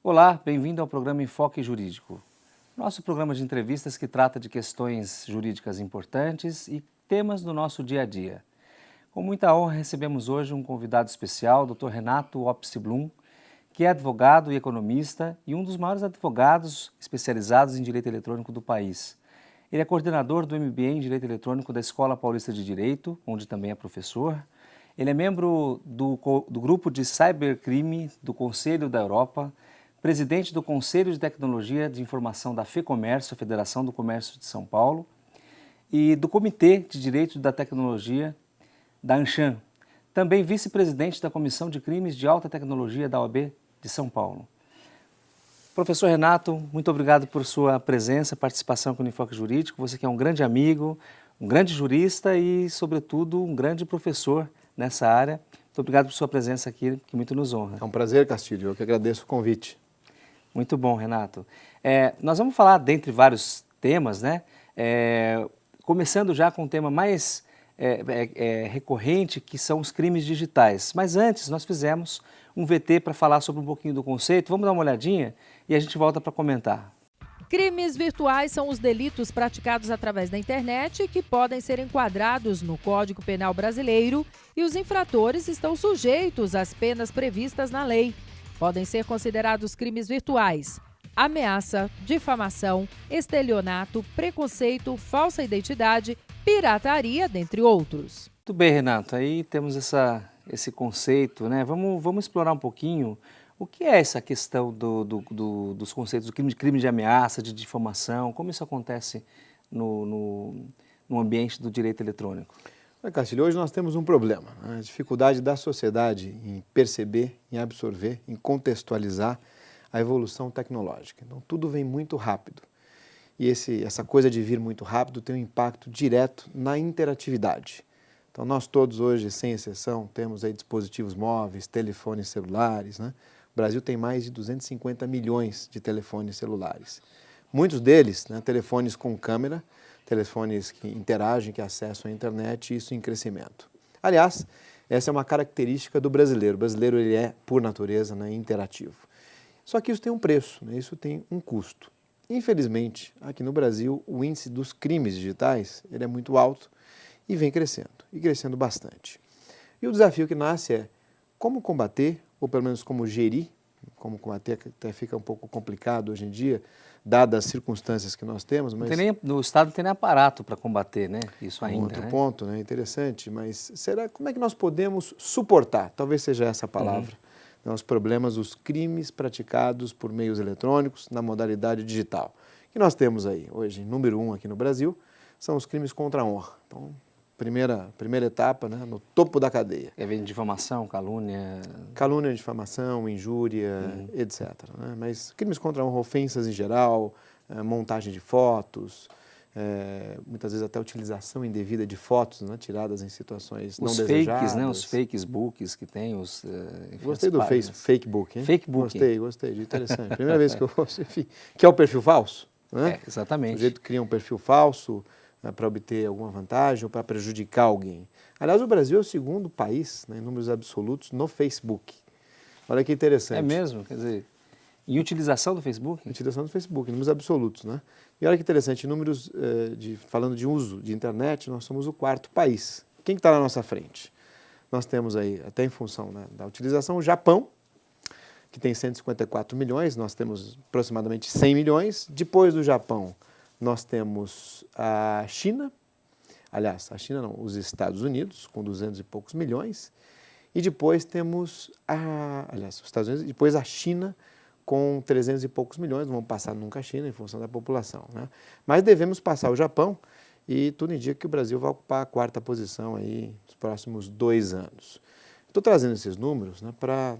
Olá, bem-vindo ao programa Enfoque Jurídico. Nosso programa de entrevistas que trata de questões jurídicas importantes e temas do nosso dia a dia. Com muita honra recebemos hoje um convidado especial, o Dr. Renato Opsi-Blum, que é advogado e economista e um dos maiores advogados especializados em direito eletrônico do país. Ele é coordenador do MBA em Direito Eletrônico da Escola Paulista de Direito, onde também é professor. Ele é membro do grupo de cybercrime do Conselho da Europa, presidente do Conselho de Tecnologia de Informação da FEComércio, a Federação do Comércio de São Paulo, e do Comitê de Direito da Tecnologia da ANCHAN, também vice-presidente da Comissão de Crimes de Alta Tecnologia da OAB de São Paulo. Professor Renato, muito obrigado por sua presença, participação com o Enfoque Jurídico. Você que é um grande amigo, um grande jurista e, sobretudo, um grande professor nessa área. Muito obrigado por sua presença aqui, que muito nos honra. É um prazer, Castilho. Eu que agradeço o convite. Muito bom, Renato. Nós vamos falar, dentre vários temas, né? Começando já com um tema mais recorrente, que são os crimes digitais. Mas antes, nós fizemos um VT para falar sobre um pouquinho do conceito. Vamos dar uma olhadinha e a gente volta para comentar. Crimes virtuais são os delitos praticados através da internet que podem ser enquadrados no Código Penal brasileiro e os infratores estão sujeitos às penas previstas na lei. Podem ser considerados crimes virtuais: ameaça, difamação, estelionato, preconceito, falsa identidade, pirataria, dentre outros. Muito bem, Renato. Aí temos esse conceito, né? Vamos explorar um pouquinho o que é essa questão dos conceitos do crime de ameaça, de difamação, como isso acontece no ambiente do direito eletrônico. Castilho, hoje nós temos um problema, né? A dificuldade da sociedade em perceber, em absorver, em contextualizar a evolução tecnológica. Então, tudo vem muito rápido. E essa coisa de vir muito rápido tem um impacto direto na interatividade. Então, nós todos hoje, sem exceção, temos aí dispositivos móveis, telefones celulares, né? O Brasil tem mais de 250 milhões de telefones celulares. Muitos deles, né, telefones com câmera, telefones que interagem, que acessam a internet, isso em crescimento. Aliás, essa é uma característica do brasileiro. O brasileiro ele é, por natureza, né, interativo. Só que isso tem um preço, né, isso tem um custo. Infelizmente, aqui no Brasil, o índice dos crimes digitais ele é muito alto e vem crescendo, e crescendo bastante. E o desafio que nasce é como combater, ou pelo menos como gerir, como combater até fica um pouco complicado hoje em dia, dadas as circunstâncias que nós temos. Mas No Estado não tem nem aparato para combater, né? Isso ainda. Outro ponto, né? Interessante, mas como é que nós podemos suportar, talvez seja essa a palavra, os problemas, os crimes praticados por meios eletrônicos na modalidade digital. O que nós temos aí hoje, número 1 aqui no Brasil, são os crimes contra a honra. Então, primeira etapa, né, no topo da cadeia. Vem difamação, calúnia... Calúnia, difamação, injúria, etc. Né? Mas crimes contra a honra, ofensas em geral, montagem de fotos, muitas vezes até utilização indevida de fotos, né, tiradas em situações não desejadas. Fakes, né, os fakebooks que tem, Gostei do fakebook, hein? Fakebook. Gostei, interessante. Primeira vez que eu ouço, enfim, que é o perfil falso, né? Exatamente. O sujeito cria um perfil falso, para obter alguma vantagem ou para prejudicar alguém. Aliás, o Brasil é o segundo país, né, em números absolutos, no Facebook. Olha que interessante. É mesmo? Quer dizer, em utilização do Facebook? Utilização do Facebook, em números absolutos, né? E olha que interessante, em números, falando de uso de internet, nós somos o quarto país. Quem que está na nossa frente? Nós temos aí, até em função, né, da utilização, o Japão, que tem 154 milhões, nós temos aproximadamente 100 milhões. Depois do Japão, nós temos a China, aliás, a China não, os Estados Unidos, com 200 e poucos milhões, e depois temos os Estados Unidos, e depois a China com 300 e poucos milhões, não vamos passar nunca a China em função da população, né? Mas devemos passar o Japão e tudo indica que o Brasil vai ocupar a quarta posição aí nos próximos 2 anos. Estou trazendo esses números, né, para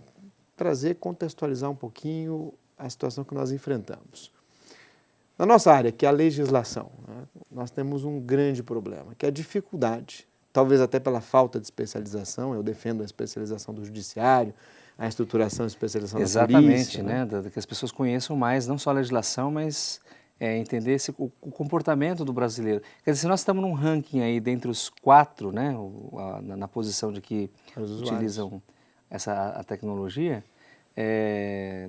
contextualizar um pouquinho a situação que nós enfrentamos. Na nossa área, que é a legislação, né, nós temos um grande problema, que é a dificuldade, talvez até pela falta de especialização, eu defendo a especialização do judiciário, a estruturação e especialização da polícia. Exatamente, né? Que as pessoas conheçam mais, não só a legislação, mas entender o comportamento do brasileiro. Quer dizer, se nós estamos num ranking aí dentre os 4, né, na posição de que utilizam a tecnologia,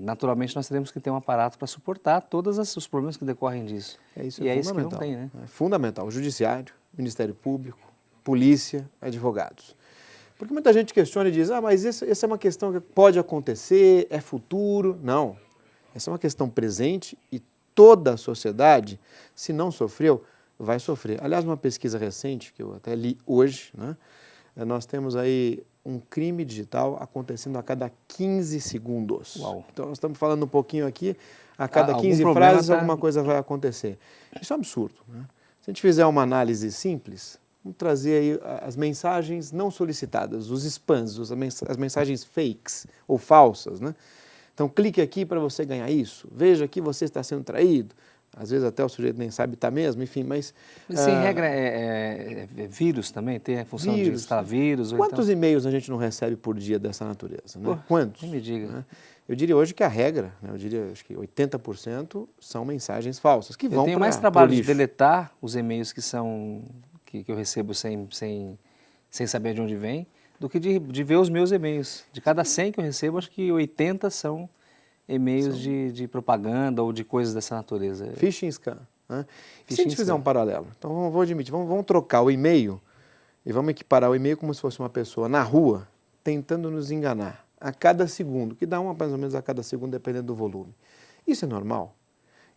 naturalmente nós teremos que ter um aparato para suportar todos os problemas que decorrem disso. Isso e é é isso que não fundamental. tem, né? É fundamental. O Judiciário, Ministério Público, Polícia, advogados. Porque muita gente questiona e diz, mas essa é uma questão que pode acontecer, é futuro. Não. Essa é uma questão presente e toda a sociedade, se não sofreu, vai sofrer. Aliás, uma pesquisa recente, que eu até li hoje, né, nós temos aí um crime digital acontecendo a cada 15 segundos. Uau. Então, nós estamos falando um pouquinho aqui, a cada 15 algum frases tá... alguma coisa vai acontecer. Isso é um absurdo, né? Se a gente fizer uma análise simples, vamos trazer aí as mensagens não solicitadas, os spams, as mensagens fakes ou falsas, né? Então, clique aqui para você ganhar isso, veja que você está sendo traído. Às vezes até o sujeito nem sabe está mesmo, enfim, mas... Sem regra, é vírus também? Tem a função de instalar vírus? Quantos e-mails a gente não recebe por dia dessa natureza? Né? Pô, quantos? Nem me diga. Né? Eu diria hoje que a regra, né, eu diria acho que 80% são mensagens falsas, que vão para o lixo. Eu tenho mais trabalho de deletar os e-mails que eu recebo sem saber de onde vem, do que de ver os meus e-mails. De cada 100 que eu recebo, acho que 80 são e-mails de propaganda ou de coisas dessa natureza. Phishing scam. Né? E se a gente fizer um paralelo? Então, vou admitir, vamos trocar o e-mail e vamos equiparar o e-mail como se fosse uma pessoa na rua tentando nos enganar a cada segundo, que dá mais ou menos a cada segundo, dependendo do volume. Isso é normal?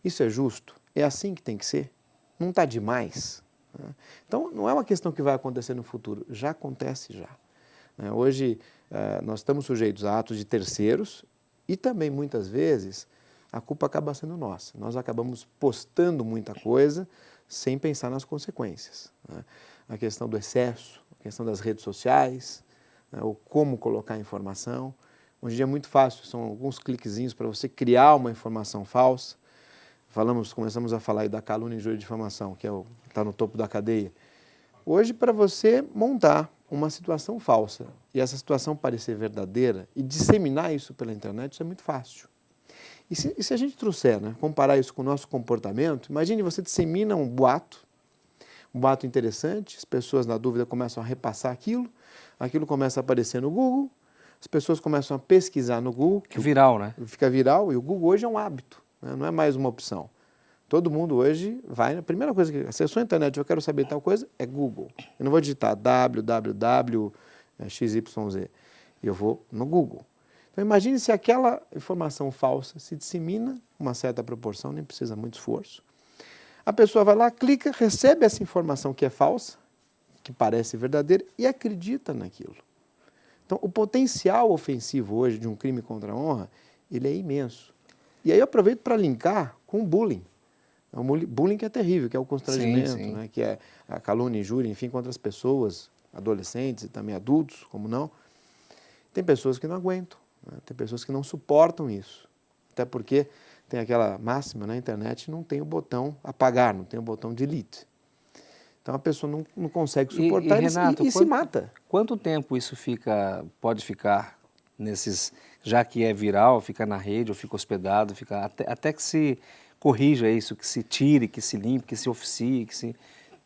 Isso é justo? É assim que tem que ser? Não está demais? Né? Então, não é uma questão que vai acontecer no futuro, já acontece já. Né? Hoje, nós estamos sujeitos a atos de terceiros e também, muitas vezes, a culpa acaba sendo nossa. Nós acabamos postando muita coisa sem pensar nas consequências. Né? A questão do excesso, a questão das redes sociais, né? O como colocar a informação. Hoje em dia é muito fácil, são alguns cliquezinhos para você criar uma informação falsa. Começamos a falar aí da calúnia, injúria e difamação, que está no topo da cadeia. Hoje, para você montar uma situação falsa e essa situação parecer verdadeira e disseminar isso pela internet, isso é muito fácil. E se a gente trouxer, né, comparar isso com o nosso comportamento, imagine você dissemina um boato interessante, as pessoas na dúvida começam a repassar aquilo começa a aparecer no Google, as pessoas começam a pesquisar no Google. Que viral, né? Fica viral e o Google hoje é um hábito, né, não é mais uma opção. Todo mundo hoje vai, a primeira coisa que acessou a internet, eu quero saber tal coisa, é Google. Eu não vou digitar www.xyz, eu vou no Google. Então imagine se aquela informação falsa se dissemina uma certa proporção, nem precisa muito esforço. A pessoa vai lá, clica, recebe essa informação que é falsa, que parece verdadeira, e acredita naquilo. Então o potencial ofensivo hoje de um crime contra a honra, ele é imenso. E aí eu aproveito para linkar com o bullying. O bullying que é terrível, que é o constrangimento, sim. Né, que é a calúnia, injúria, enfim, contra as pessoas, adolescentes e também adultos, como não. Tem pessoas que não aguentam, né, tem pessoas que não suportam isso. Até porque tem aquela máxima na internet, não tem o botão apagar, não tem o botão delete. Então a pessoa não consegue suportar Renato, e se mata. Quanto tempo isso pode ficar nesses, já que é viral, fica na rede ou fica hospedado, até que se corrija isso, que se tire, que se limpe, que se oficie,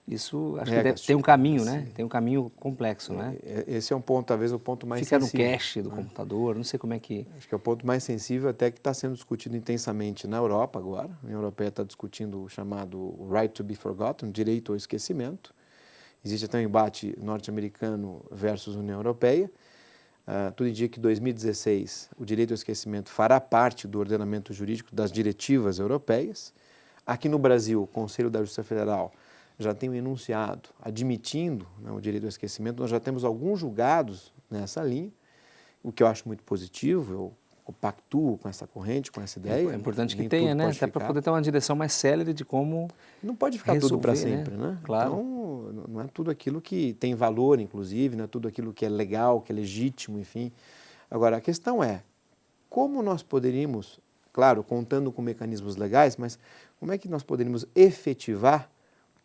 isso acho que tem um caminho, né? Tem um caminho complexo, né? Esse é um ponto, talvez o ponto mais sensível. Fica no cache do computador, não sei como é que... Acho que é o ponto mais sensível, até que está sendo discutido intensamente na Europa agora. A União Europeia está discutindo o chamado Right to be Forgotten, direito ao esquecimento. Existe até um embate norte-americano versus União Europeia. Tudo indica que em 2016 o direito ao esquecimento fará parte do ordenamento jurídico das diretivas europeias. Aqui no Brasil, o Conselho da Justiça Federal já tem um enunciado admitindo, né, o direito ao esquecimento. Nós já temos alguns julgados nessa linha, o que eu acho muito positivo. Eu compactuo com essa corrente, com essa ideia. É importante que tenha, né? Até para poder ter uma direção mais célere de como não pode ficar tudo para sempre, né? Claro. Então, não é tudo aquilo que tem valor, inclusive, não é tudo aquilo que é legal, que é legítimo, enfim. Agora, a questão é, como nós poderíamos, claro, contando com mecanismos legais, mas como é que nós poderíamos efetivar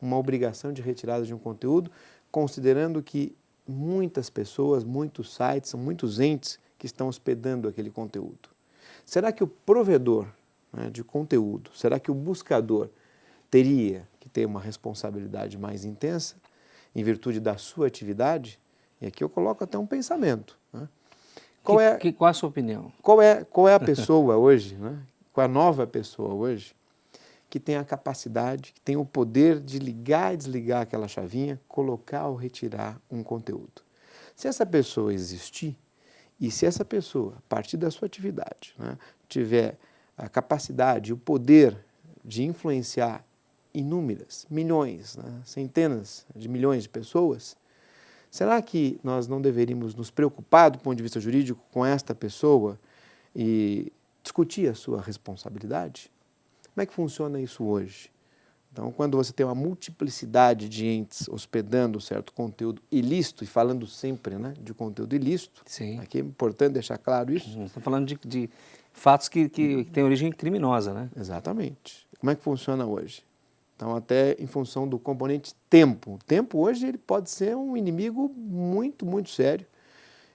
uma obrigação de retirada de um conteúdo, considerando que muitas pessoas, muitos sites, são muitos entes que estão hospedando aquele conteúdo. Será que o provedor, né, de conteúdo, será que o buscador teria que ter uma responsabilidade mais intensa em virtude da sua atividade? E aqui eu coloco até um pensamento, né? Qual qual é a sua opinião? Qual é a pessoa hoje, né? Qual é a nova pessoa hoje que tem a capacidade, que tem o poder de ligar e desligar aquela chavinha, colocar ou retirar um conteúdo? Se essa pessoa existir, e se essa pessoa, a partir da sua atividade, né, tiver a capacidade, o poder de influenciar inúmeras, milhões, né, centenas de milhões de pessoas, será que nós não deveríamos nos preocupar do ponto de vista jurídico com esta pessoa e discutir a sua responsabilidade? Como é que funciona isso hoje? Então, quando você tem uma multiplicidade de entes hospedando certo conteúdo ilícito, e falando sempre, né, de conteúdo ilícito, Sim. aqui é importante deixar claro isso. Estamos falando de fatos que têm origem criminosa, né? Exatamente. Como é que funciona hoje? Então, até em função do componente tempo. O tempo hoje ele pode ser um inimigo muito, muito sério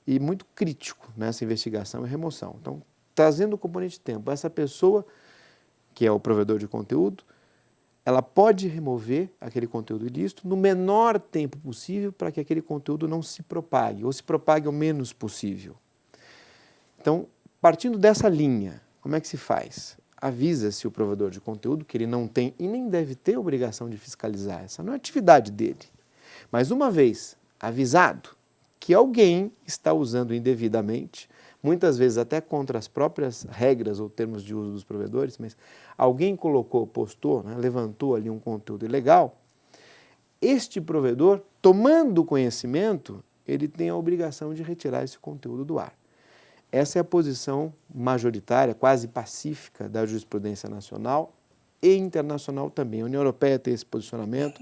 e muito crítico nessa investigação e remoção. Então, trazendo o componente tempo, essa pessoa, que é o provedor de conteúdo, ela pode remover aquele conteúdo ilícito no menor tempo possível para que aquele conteúdo não se propague, ou se propague o menos possível. Então, partindo dessa linha, como é que se faz? Avisa-se o provedor de conteúdo que ele não tem e nem deve ter obrigação de fiscalizar, essa não é a atividade dele. Mas uma vez avisado que alguém está usando indevidamente, muitas vezes até contra as próprias regras ou termos de uso dos provedores, mas alguém colocou, postou, né, levantou ali um conteúdo ilegal, este provedor, tomando conhecimento, ele tem a obrigação de retirar esse conteúdo do ar. Essa é a posição majoritária, quase pacífica, da jurisprudência nacional e internacional também. A União Europeia tem esse posicionamento.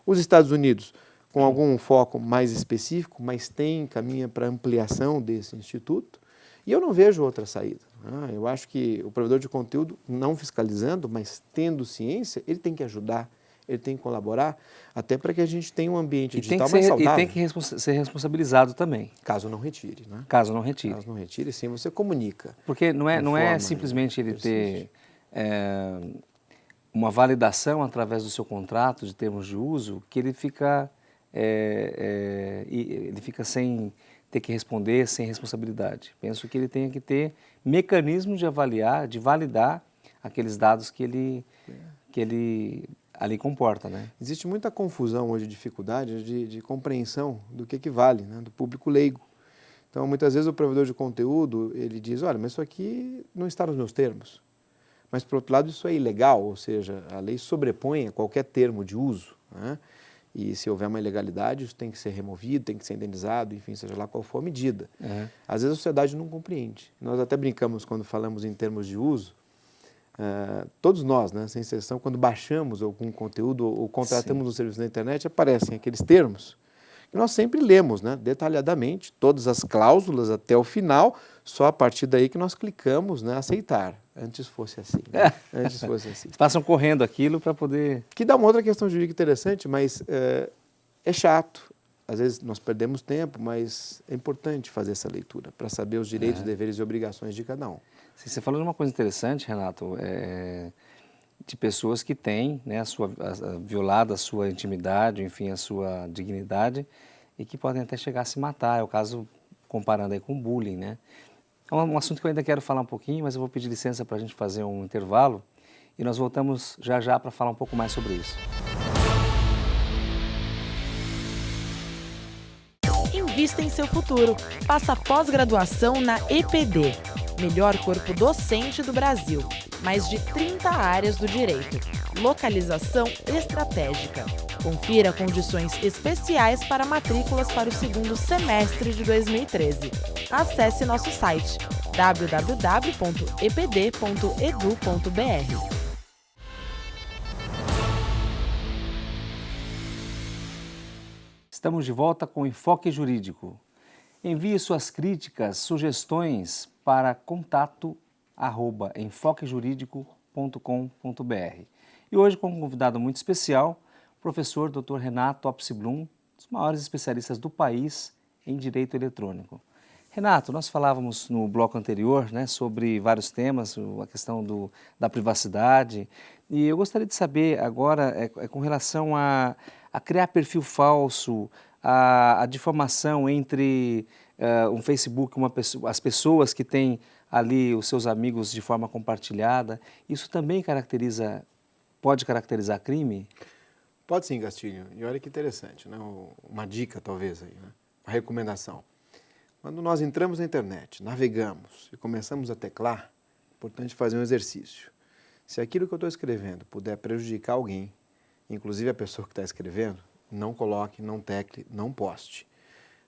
Os Estados Unidos, com algum foco mais específico, mas caminha para ampliação desse instituto. E eu não vejo outra saída. Eu acho que o provedor de conteúdo, não fiscalizando, mas tendo ciência, ele tem que ajudar, ele tem que colaborar, até para que a gente tenha um ambiente digital mais saudável. E tem que ser responsabilizado também. Caso não retire, né? Caso não retire. Caso não retire, sim, você comunica. Porque não é simplesmente ele ter uma validação através do seu contrato de termos de uso que ele fica sem ter que responder, sem responsabilidade. Penso que ele tenha que ter mecanismos de avaliar, de validar aqueles dados que ele ali comporta, né? Existe muita confusão hoje, dificuldade de compreensão do que vale, né, do público leigo. Então, muitas vezes o provedor de conteúdo, ele diz, olha, mas isso aqui não está nos meus termos. Mas, por outro lado, isso é ilegal, ou seja, a lei sobrepõe a qualquer termo de uso, né? E se houver uma ilegalidade, isso tem que ser removido, tem que ser indenizado, enfim, seja lá qual for a medida. Às vezes a sociedade não compreende. Nós até brincamos quando falamos em termos de uso, todos nós, né, sem exceção, quando baixamos algum conteúdo ou contratamos um serviço na internet, aparecem aqueles termos que nós sempre lemos, né, detalhadamente, todas as cláusulas até o final, só a partir daí que nós clicamos, né, aceitar. Antes fosse assim. Né? Antes fosse assim. Passam correndo aquilo para poder... Que dá uma outra questão jurídica interessante, mas é chato. Às vezes nós perdemos tempo, mas é importante fazer essa leitura para saber os direitos, deveres e obrigações de cada um. Você falou de uma coisa interessante, Renato, de pessoas que têm, né, violado a sua intimidade, enfim, a sua dignidade, e que podem até chegar a se matar. É o caso comparando aí com o bullying, né? É um assunto que eu ainda quero falar um pouquinho, mas eu vou pedir licença para a gente fazer um intervalo e nós voltamos já já para falar um pouco mais sobre isso. Invista em seu futuro. Faça pós-graduação na EPD, melhor corpo docente do Brasil. Mais de 30 áreas do direito. Localização estratégica. Confira condições especiais para matrículas para o segundo semestre de 2013. Acesse nosso site www.epd.edu.br. Estamos de volta com o Enfoque Jurídico. Envie suas críticas, sugestões para contato@enfoquejuridico.com.br. E hoje com um convidado muito especial, o professor Dr. Renato Opsi-Blum, um dos maiores especialistas do país em direito eletrônico. Renato, nós falávamos no bloco anterior, né, sobre vários temas, a questão da privacidade, e eu gostaria de saber agora com relação a criar perfil falso, a difamação entre um Facebook, as pessoas que têm ali os seus amigos de forma compartilhada, isso também pode caracterizar crime? Pode sim, Castilho. E olha que interessante, né? Uma dica talvez aí, né? Uma recomendação. Quando nós entramos na internet, navegamos e começamos a teclar, é importante fazer um exercício. Se aquilo que eu estou escrevendo puder prejudicar alguém, inclusive a pessoa que está escrevendo, não coloque, não tecle, não poste.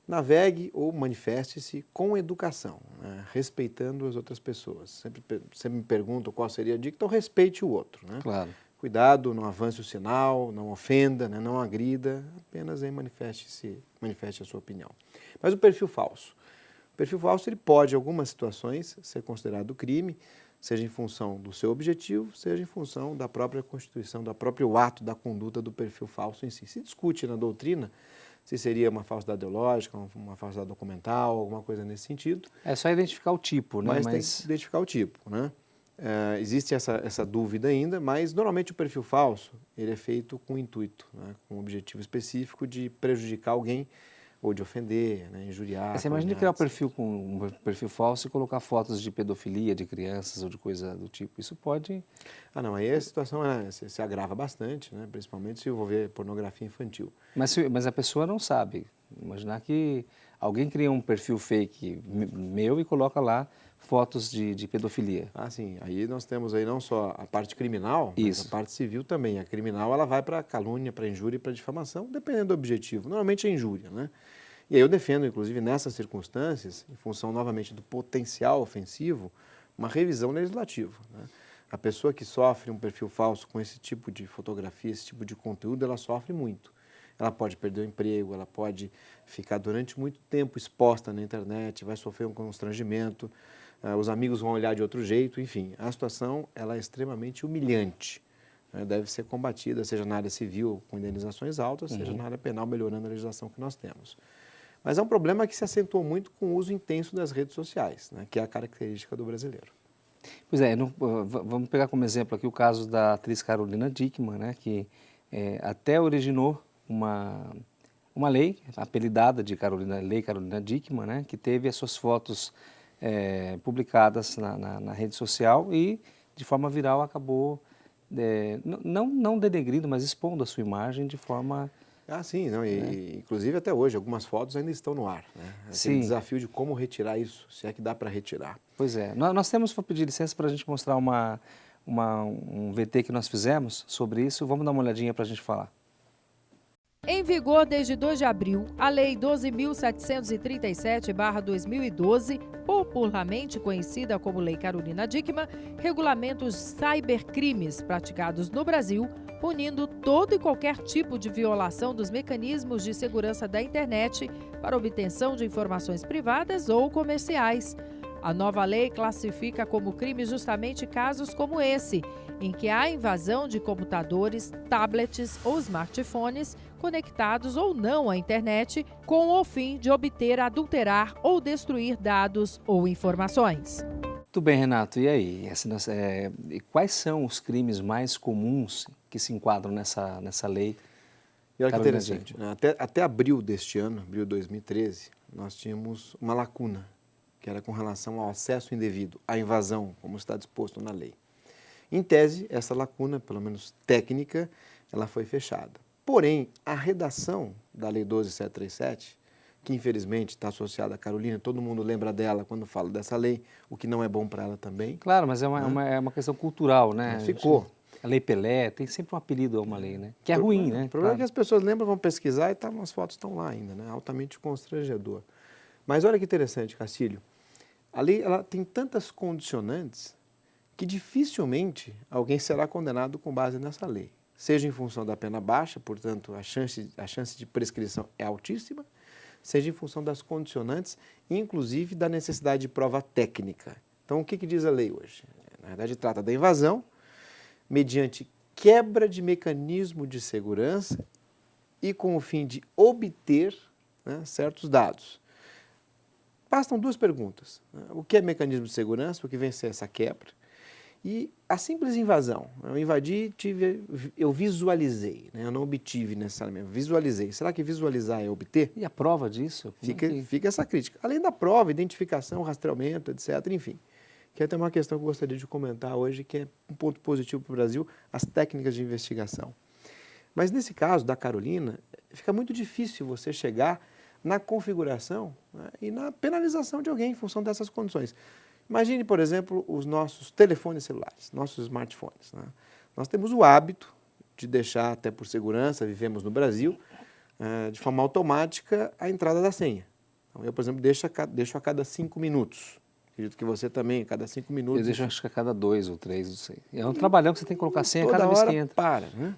Navegue ou manifeste-se com educação, né? Respeitando as outras pessoas. Sempre me perguntam qual seria a dica, então respeite o outro, né? Claro. Cuidado, não avance o sinal, não ofenda, né? Não agrida, apenas aí manifeste a sua opinião. Mas o perfil falso. O perfil falso ele pode, em algumas situações, ser considerado crime, seja em função do seu objetivo, seja em função da própria constituição, do próprio ato da conduta do perfil falso em si. Se discute na doutrina se seria uma falsidade ideológica, uma falsidade documental, alguma coisa nesse sentido. É só identificar o tipo, né? Mas tem que identificar o tipo, né? Existe essa dúvida ainda, mas normalmente o perfil falso ele é feito com intuito, né? Com um objetivo específico de prejudicar alguém ou de ofender, né? Injuriar. Você imagina criar um perfil falso e colocar fotos de pedofilia de crianças ou de coisa do tipo. Isso pode... Ah, não, aí a situação se agrava bastante, né? Principalmente se envolver pornografia infantil. Mas a pessoa não sabe. Imaginar que alguém cria um perfil fake meu e coloca lá fotos de pedofilia. Ah, sim. Aí nós temos aí não só a parte criminal, mas a parte civil também. A criminal ela vai para calúnia, para injúria e para difamação, dependendo do objetivo. Normalmente é injúria, né? E aí eu defendo, inclusive, nessas circunstâncias, em função novamente do potencial ofensivo, uma revisão legislativa, né? A pessoa que sofre um perfil falso com esse tipo de fotografia, esse tipo de conteúdo, ela sofre muito. Ela pode perder o emprego, ela pode ficar durante muito tempo exposta na internet, vai sofrer um constrangimento, os amigos vão olhar de outro jeito, enfim. A situação ela é extremamente humilhante, né? Deve ser combatida, seja na área civil com indenizações altas, seja na área penal melhorando a legislação que nós temos. Mas é um problema que se acentuou muito com o uso intenso das redes sociais, né? Que é a característica do brasileiro. Pois é, vamos pegar como exemplo aqui o caso da atriz Carolina Dickmann, né? Que até originou uma lei apelidada de Lei Carolina Dickmann, né? Que teve as suas fotos publicadas na rede social e de forma viral acabou não denegrindo, mas expondo a sua imagem de forma... Ah, sim, não, inclusive até hoje algumas fotos ainda estão no ar, né? Aquele desafio de como retirar isso, se é que dá para retirar. Pois é, nós temos que pedir licença para a gente mostrar um VT que nós fizemos sobre isso, vamos dar uma olhadinha para a gente falar. Em vigor desde 2 de abril, a Lei 12.737/2012, popularmente conhecida como Lei Carolina Dickmann, regulamenta os cybercrimes praticados no Brasil, punindo todo e qualquer tipo de violação dos mecanismos de segurança da internet para obtenção de informações privadas ou comerciais. A nova lei classifica como crime justamente casos como esse, em que há invasão de computadores, tablets ou smartphones conectados ou não à internet com o fim de obter, adulterar ou destruir dados ou informações. Muito bem, Renato. E aí? Quais são os crimes mais comuns que se enquadram nessa lei? E olha que interessante, né? Até abril deste ano, abril de 2013, nós tínhamos uma lacuna, que era com relação ao acesso indevido, à invasão, como está disposto na lei. Em tese, essa lacuna, pelo menos técnica, ela foi fechada. Porém, a redação da Lei 12.737, que infelizmente está associada à Carolina, todo mundo lembra dela quando fala dessa lei, o que não é bom para ela também. Claro, mas é uma questão cultural, né? Ficou. A Lei Pelé tem sempre um apelido a uma lei, né? Que é ruim, né? O problema é que as pessoas lembram, vão pesquisar e as fotos estão lá ainda, né? Altamente constrangedor. Mas olha que interessante, Castilho. A lei ela tem tantas condicionantes que dificilmente alguém será condenado com base nessa lei. Seja em função da pena baixa, portanto, a chance de prescrição é altíssima, seja em função das condicionantes, inclusive da necessidade de prova técnica. Então, o que diz a lei hoje? Na verdade, trata da invasão, mediante quebra de mecanismo de segurança e com o fim de obter, né, certos dados. Bastam duas perguntas, né? O que é mecanismo de segurança, o que vem a ser essa quebra? E a simples invasão, eu invadi, eu visualizei, né? Eu não obtive necessariamente, visualizei. Será que visualizar é obter? E a prova disso? Fica essa crítica. Além da prova, identificação, rastreamento, etc., enfim. Que é até uma questão que eu gostaria de comentar hoje, que é um ponto positivo para o Brasil, as técnicas de investigação. Mas nesse caso da Carolina, fica muito difícil você chegar na configuração, né, e na penalização de alguém em função dessas condições. Imagine, por exemplo, os nossos telefones celulares, nossos smartphones, né? Nós temos o hábito de deixar, até por segurança, vivemos no Brasil, de forma automática a entrada da senha. Então, eu, por exemplo, deixo a cada 5 minutos. Acredito que você também, a cada 5 minutos. Eu deixo, acho que a cada 2 ou 3, não sei. É um trabalhão que você tem que colocar senha toda cada vez hora que entra. para, né?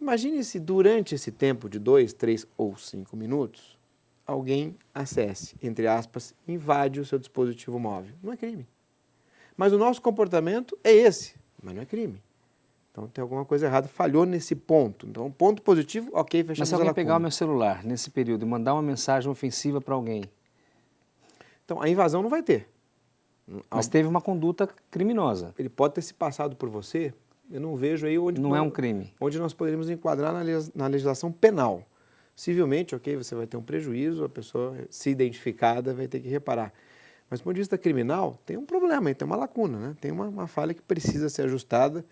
Imagine se durante esse tempo de 2, 3 ou 5 minutos, alguém acesse, entre aspas, invade o seu dispositivo móvel. Não é crime. Mas o nosso comportamento é esse, mas não é crime. Então tem alguma coisa errada, falhou nesse ponto. Então, ponto positivo, ok, fechamos a lacuna. Mas se alguém pegar o meu celular nesse período e mandar uma mensagem ofensiva para alguém? Então, a invasão não vai ter. Mas teve uma conduta criminosa. Ele pode ter se passado por você, eu não vejo aí onde... Não é um crime. Onde nós poderíamos enquadrar na legislação penal. Civilmente, ok, você vai ter um prejuízo, a pessoa, se identificada, vai ter que reparar. Mas do ponto de vista criminal, tem um problema, tem uma lacuna, né? Tem uma falha que precisa ser ajustada.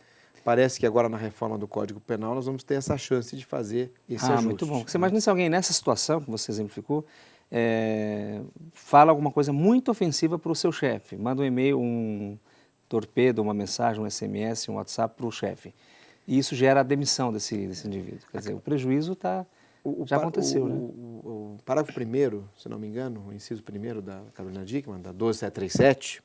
Parece que agora na reforma do Código Penal nós vamos ter essa chance de fazer esse ajuste. Muito bom. Você imagina se alguém nessa situação que você exemplificou, fala alguma coisa muito ofensiva para o seu chefe, manda um e-mail, um torpedo, uma mensagem, um SMS, um WhatsApp para o chefe. E isso gera a demissão desse indivíduo. Quer dizer, o prejuízo já aconteceu, né? O parágrafo 1º, se não me engano, o inciso 1º da Carolina Dickmann, da 12737,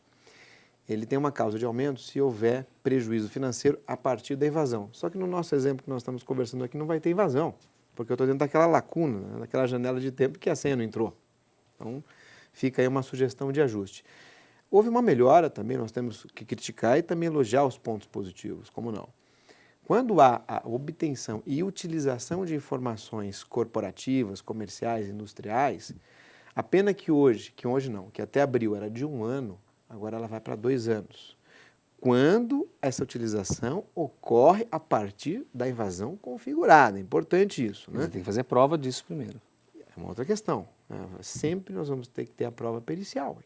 ele tem uma causa de aumento se houver prejuízo financeiro a partir da invasão. Só que no nosso exemplo que nós estamos conversando aqui não vai ter invasão, porque eu estou dentro daquela lacuna, né, daquela janela de tempo que a senha não entrou. Então, fica aí uma sugestão de ajuste. Houve uma melhora também, nós temos que criticar e também elogiar os pontos positivos, como não? Quando há a obtenção e utilização de informações corporativas, comerciais, industriais, a pena que hoje não, que até abril era de 1 ano, agora ela vai para 2 anos. Quando essa utilização ocorre a partir da invasão configurada. É importante isso, né? Você tem que fazer prova disso primeiro. É uma outra questão, né? Sempre nós vamos ter que ter a prova pericial.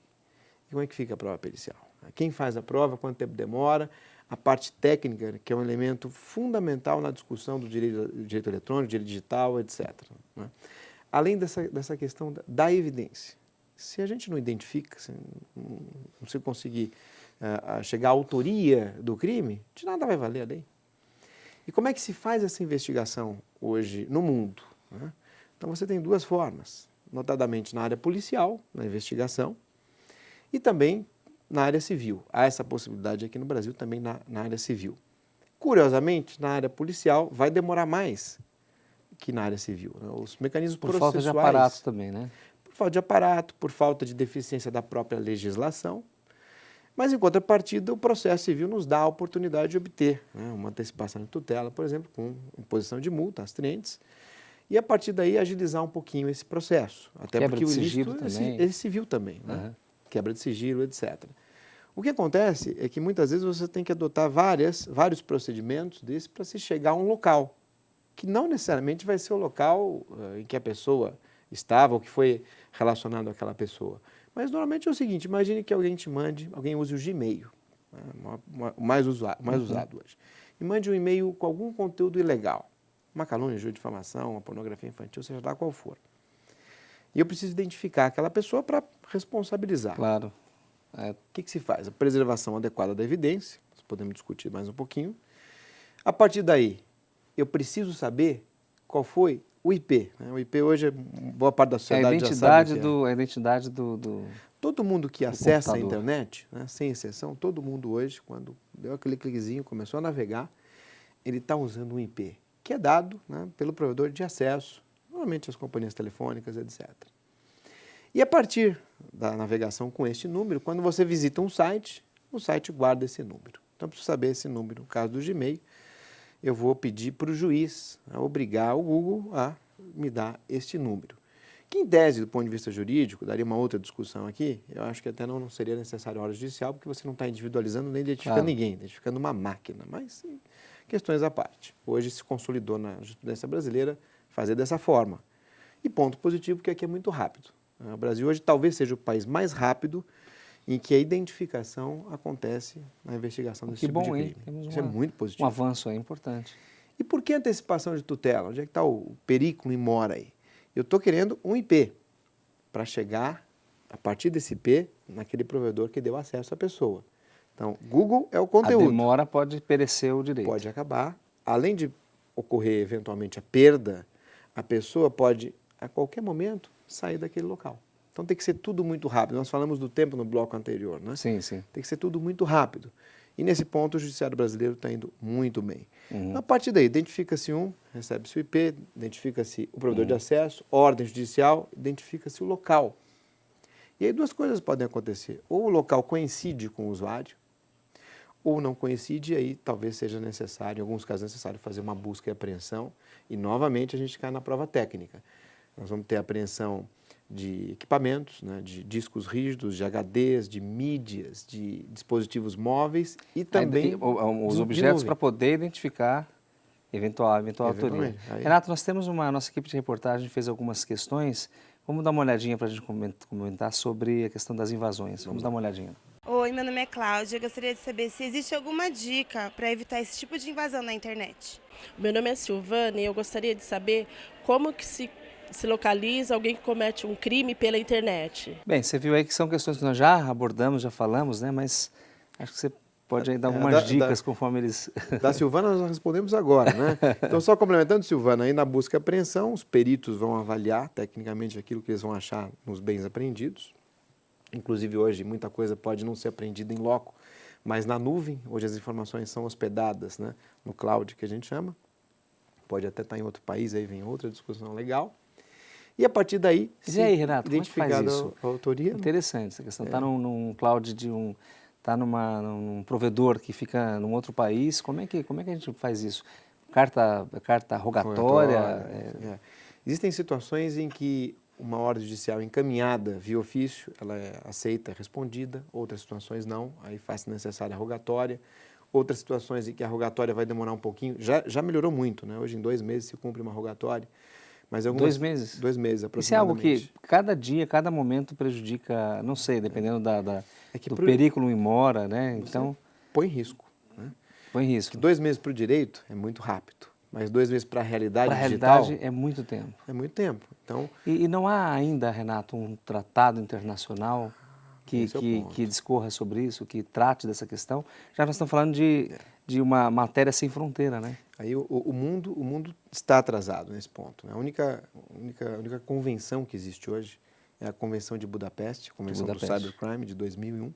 E como é que fica a prova pericial? Quem faz a prova, quanto tempo demora? A parte técnica, que é um elemento fundamental na discussão do direito eletrônico, direito digital, etc., né? Além dessa questão da evidência. Se a gente não identifica, se não se conseguir chegar à autoria do crime, de nada vai valer a lei. E como é que se faz essa investigação hoje no mundo, né? Então você tem 2 formas, notadamente na área policial, na investigação, e também na área civil. Há essa possibilidade aqui no Brasil também na área civil. Curiosamente, na área policial vai demorar mais que na área civil, né? Os mecanismos processuais... Por falta de aparato também, né? Por falta de aparato, por falta de deficiência da própria legislação. Mas, em contrapartida, o processo civil nos dá a oportunidade de obter, né, uma antecipação de tutela, por exemplo, com imposição de multa às clientes, e, a partir daí, agilizar um pouquinho esse processo. Até quebra porque de o sigilo ilícito também. é civil também, né? Quebra de sigilo, etc. O que acontece é que, muitas vezes, você tem que adotar vários procedimentos desses para se chegar a um local, que não necessariamente vai ser o local em que a pessoa estava ou que foi relacionado àquela pessoa. Mas, normalmente, é o seguinte, imagine que alguém te mande, alguém use o Gmail, né, o mais usado hoje, e mande um e-mail com algum conteúdo ilegal, uma calúnia, injúria, difamação, uma pornografia infantil, seja lá qual for. E eu preciso identificar aquela pessoa para responsabilizar. Claro. O que se faz? A preservação adequada da evidência, nós podemos discutir mais um pouquinho. A partir daí, eu preciso saber qual foi o IP. Né? O IP hoje, boa parte da sociedade já sabe a identidade do Todo mundo que acessa a computador. Internet, né, sem exceção, todo mundo hoje, quando deu aquele cliquezinho, começou a navegar, ele está usando um IP, que é dado, né, pelo provedor de acesso, normalmente as companhias telefônicas, etc. E a partir da navegação com este número, quando você visita um site, o site guarda esse número. Então, para saber esse número, no caso do Gmail, eu vou pedir para o juiz obrigar o Google a me dar este número. Que, em tese, do ponto de vista jurídico, daria uma outra discussão aqui, eu acho que até não seria necessário a hora judicial, porque você não está individualizando nem identificando ninguém, identificando uma máquina, mas sim, questões à parte. Hoje se consolidou na jurisprudência brasileira fazer dessa forma. E ponto positivo, que aqui é muito rápido. O Brasil hoje talvez seja o país mais rápido em que a identificação acontece na investigação desse tipo de crime. Isso é muito positivo. Um avanço aí importante. E por que antecipação de tutela? Onde é que está o periculum in mora aí? Eu estou querendo um IP para chegar, a partir desse IP, naquele provedor que deu acesso à pessoa. Então, Google é o conteúdo. A demora pode perecer o direito. Pode acabar. Além de ocorrer, eventualmente, a perda, a pessoa pode, a qualquer momento, sair daquele local. Então, tem que ser tudo muito rápido. Nós falamos do tempo no bloco anterior, né? Sim, sim. Tem que ser tudo muito rápido. E, nesse ponto, o Judiciário brasileiro está indo muito bem. A partir daí, identifica-se recebe-se o IP, identifica-se o provedor de acesso, ordem judicial, identifica-se o local. E aí duas coisas podem acontecer. Ou o local coincide com o usuário, ou não coincide, e aí talvez seja necessário, em alguns casos necessário, fazer uma busca e apreensão. E, novamente, a gente cai na prova técnica. Nós vamos ter apreensão de equipamentos, né, de discos rígidos, de HDs, de mídias, de dispositivos móveis e também os objetos para poder identificar eventual autoria. Renato, nós temos nossa equipe de reportagem fez algumas questões. Vamos dar uma olhadinha para a gente comentar sobre a questão das invasões. Vamos dar uma olhadinha. Oi, meu nome é Cláudia. Eu gostaria de saber se existe alguma dica para evitar esse tipo de invasão na internet. Meu nome é Silvana e eu gostaria de saber como que se localiza alguém que comete um crime pela internet. Bem, você viu aí que são questões que nós já abordamos, já falamos, né? Mas acho que você pode aí dar algumas dicas conforme eles... Da Silvana nós respondemos agora, né? Então, só complementando, Silvana, aí na busca e apreensão, os peritos vão avaliar tecnicamente aquilo que eles vão achar nos bens apreendidos. Inclusive, hoje, muita coisa pode não ser apreendida em loco, mas na nuvem, hoje as informações são hospedadas, né? No cloud, que a gente chama. Pode até estar em outro país, aí vem outra discussão legal. E a partir daí, e aí, Renato, identificada a autoria. Interessante essa questão. Está num cloud está num provedor que fica num outro país. Como é que a gente faz isso? Carta rogatória? Existem situações em que uma ordem judicial encaminhada via ofício, ela é aceita, respondida. Outras situações não, aí faz necessária a rogatória. Outras situações em que a rogatória vai demorar um pouquinho, já melhorou muito, né? Hoje em 2 meses se cumpre uma rogatória. Mas 2 meses? 2 meses, aproximadamente. Isso é algo que cada dia, cada momento prejudica, não sei, dependendo do periculum in mora, né? Então, põe em risco. Né? Põe em risco. 2 meses para o direito é muito rápido, mas 2 meses para a realidade digital... Para a realidade é muito tempo. É muito tempo. Então, e não há ainda, Renato, um tratado internacional que discorra sobre isso, que trate dessa questão? Já nós estamos falando de uma matéria sem fronteira, né? Aí o mundo está atrasado nesse ponto. Né? A única convenção que existe hoje é a Convenção de Budapeste, a Convenção do Cybercrime de 2001,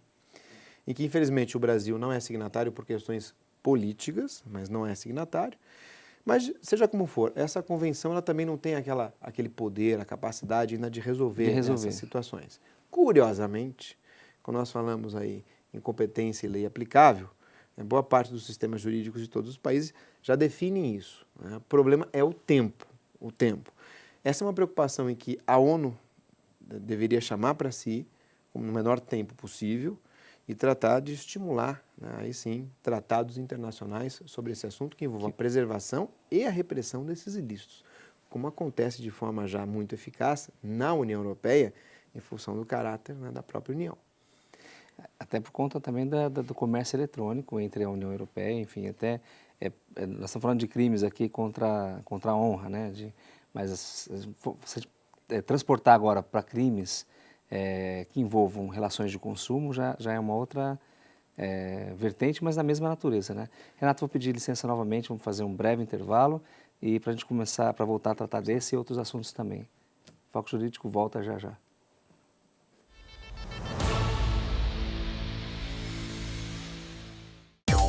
em que, infelizmente, o Brasil não é signatário por questões políticas, mas não é signatário. Mas, seja como for, essa convenção ela também não tem aquele poder, a capacidade ainda de resolver essas situações. Curiosamente, quando nós falamos aí em competência e lei aplicável, boa parte dos sistemas jurídicos de todos os países já definem isso. Né? O problema é o tempo. Essa é uma preocupação em que a ONU deveria chamar para si, no menor tempo possível, e tratar de estimular, né, aí sim, tratados internacionais sobre esse assunto que envolvam a preservação e a repressão desses ilícitos, como acontece de forma já muito eficaz na União Europeia, em função do caráter, né, da própria União. Até por conta também do comércio eletrônico entre a União Europeia, enfim, até nós estamos falando de crimes aqui contra a honra, né? Mas você transportar agora para crimes que envolvam relações de consumo já é uma outra vertente, mas da mesma natureza, né? Renato, vou pedir licença novamente, vamos fazer um breve intervalo e para a gente começar, para voltar a tratar desse e outros assuntos também. Foco Jurídico volta já já.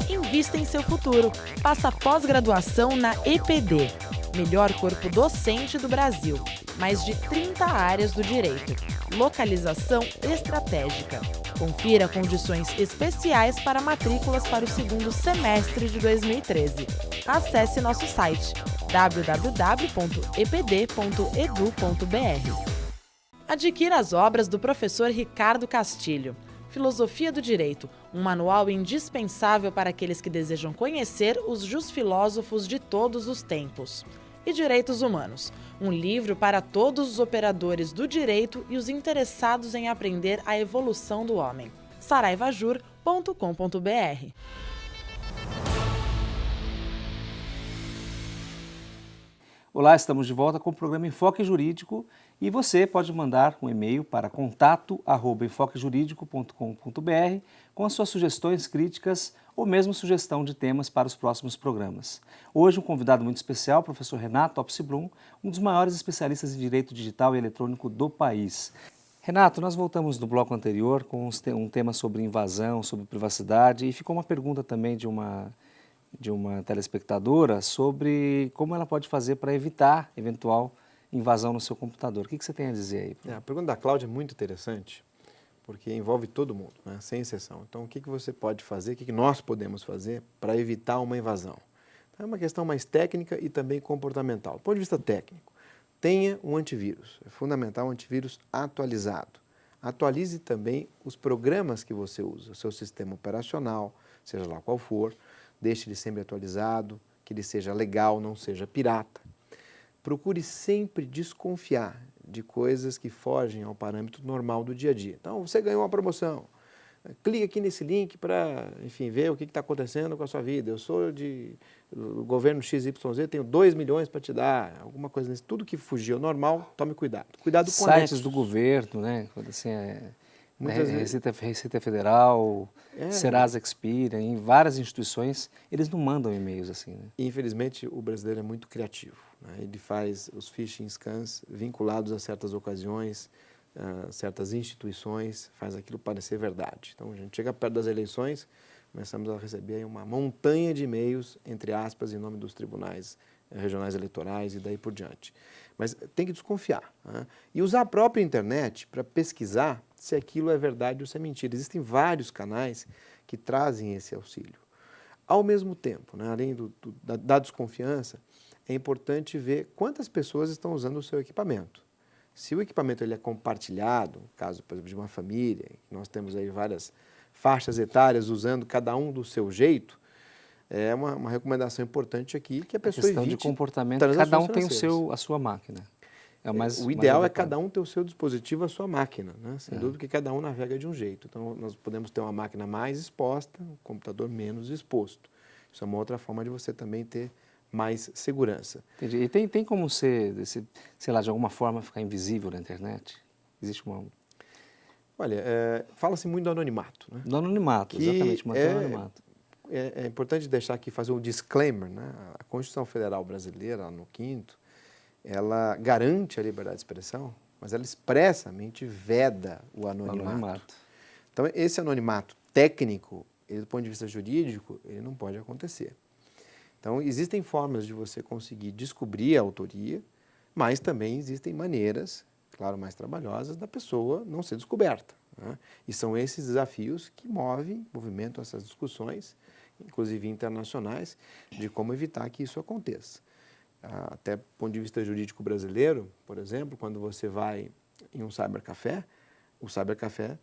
Invista em seu futuro. Faça pós-graduação na EPD, melhor corpo docente do Brasil. Mais de 30 áreas do direito. Localização estratégica. Confira condições especiais para matrículas para o 2º semestre de 2013. Acesse nosso site www.epd.edu.br. Adquira as obras do professor Ricardo Castilho. Filosofia do Direito, um manual indispensável para aqueles que desejam conhecer os jusfilósofos de todos os tempos. E Direitos Humanos, um livro para todos os operadores do direito e os interessados em aprender a evolução do homem. saraivajur.com.br. Olá, estamos de volta com o programa Enfoque Jurídico e você pode mandar um e-mail para contato@enfoquejuridico.com.br com as suas sugestões, críticas ou mesmo sugestão de temas para os próximos programas. Hoje um convidado muito especial, o professor Renato Opsi-Blum, um dos maiores especialistas em direito digital e eletrônico do país. Renato, nós voltamos no bloco anterior com um tema sobre invasão, sobre privacidade e ficou uma pergunta também de uma telespectadora sobre como ela pode fazer para evitar eventual invasão no seu computador. O que você tem a dizer aí? A pergunta da Cláudia é muito interessante, porque envolve todo mundo, né? Sem exceção. Então, o que você pode fazer, o que nós podemos fazer para evitar uma invasão? Então, é uma questão mais técnica e também comportamental. Do ponto de vista técnico, tenha um antivírus. É fundamental um antivírus atualizado. Atualize também os programas que você usa, o seu sistema operacional, seja lá qual for. Deixe ele sempre atualizado, que ele seja legal, não seja pirata. Procure sempre desconfiar de coisas que fogem ao parâmetro normal do dia a dia. Então, você ganhou uma promoção. Clique aqui nesse link para, enfim, ver o que está acontecendo com a sua vida. Eu sou do governo XYZ, tenho 2 milhões para te dar, alguma coisa nesse. Tudo que fugir ao normal, tome cuidado. Cuidado com sites do governo, né? Quando assim Receita Federal, Serasa Expira, em várias instituições, eles não mandam e-mails assim, né? Infelizmente, o brasileiro é muito criativo, né? Ele faz os phishing scans vinculados a certas ocasiões, certas instituições, faz aquilo parecer verdade. Então, a gente chega perto das eleições, começamos a receber uma montanha de e-mails, entre aspas, em nome dos tribunais regionais eleitorais e daí por diante. Mas tem que desconfiar, né? E usar a própria internet para pesquisar se aquilo é verdade ou se é mentira. Existem vários canais que trazem esse auxílio. Ao mesmo tempo, né, além da desconfiança, é importante ver quantas pessoas estão usando o seu equipamento. Se o equipamento ele é compartilhado, no caso, por exemplo, de uma família, nós temos aí várias faixas etárias usando cada um do seu jeito, é uma recomendação importante aqui que a pessoa evite. Questão de comportamento, cada um tem a sua máquina. O ideal é cada um ter o seu dispositivo, a sua máquina, né? Sem dúvida que cada um navega de um jeito. Então, nós podemos ter uma máquina mais exposta, um computador menos exposto. Isso é uma outra forma de você também ter mais segurança. Entendi. E tem como sei lá, de alguma forma ficar invisível na internet? Existe uma... Olha, fala-se muito do anonimato, né? Do anonimato, exatamente, manter o anonimato. É importante deixar aqui, fazer um disclaimer, né? A Constituição Federal Brasileira, no 5º, ela garante a liberdade de expressão, mas ela expressamente veda o anonimato. Então, esse anonimato técnico, do ponto de vista jurídico, ele não pode acontecer. Então, existem formas de você conseguir descobrir a autoria, mas também existem maneiras, claro, mais trabalhosas, da pessoa não ser descoberta, né? E são esses desafios que movimentam essas discussões, inclusive internacionais, de como evitar que isso aconteça. Até do ponto de vista jurídico brasileiro, por exemplo, quando você vai em um cybercafé, o cybercafé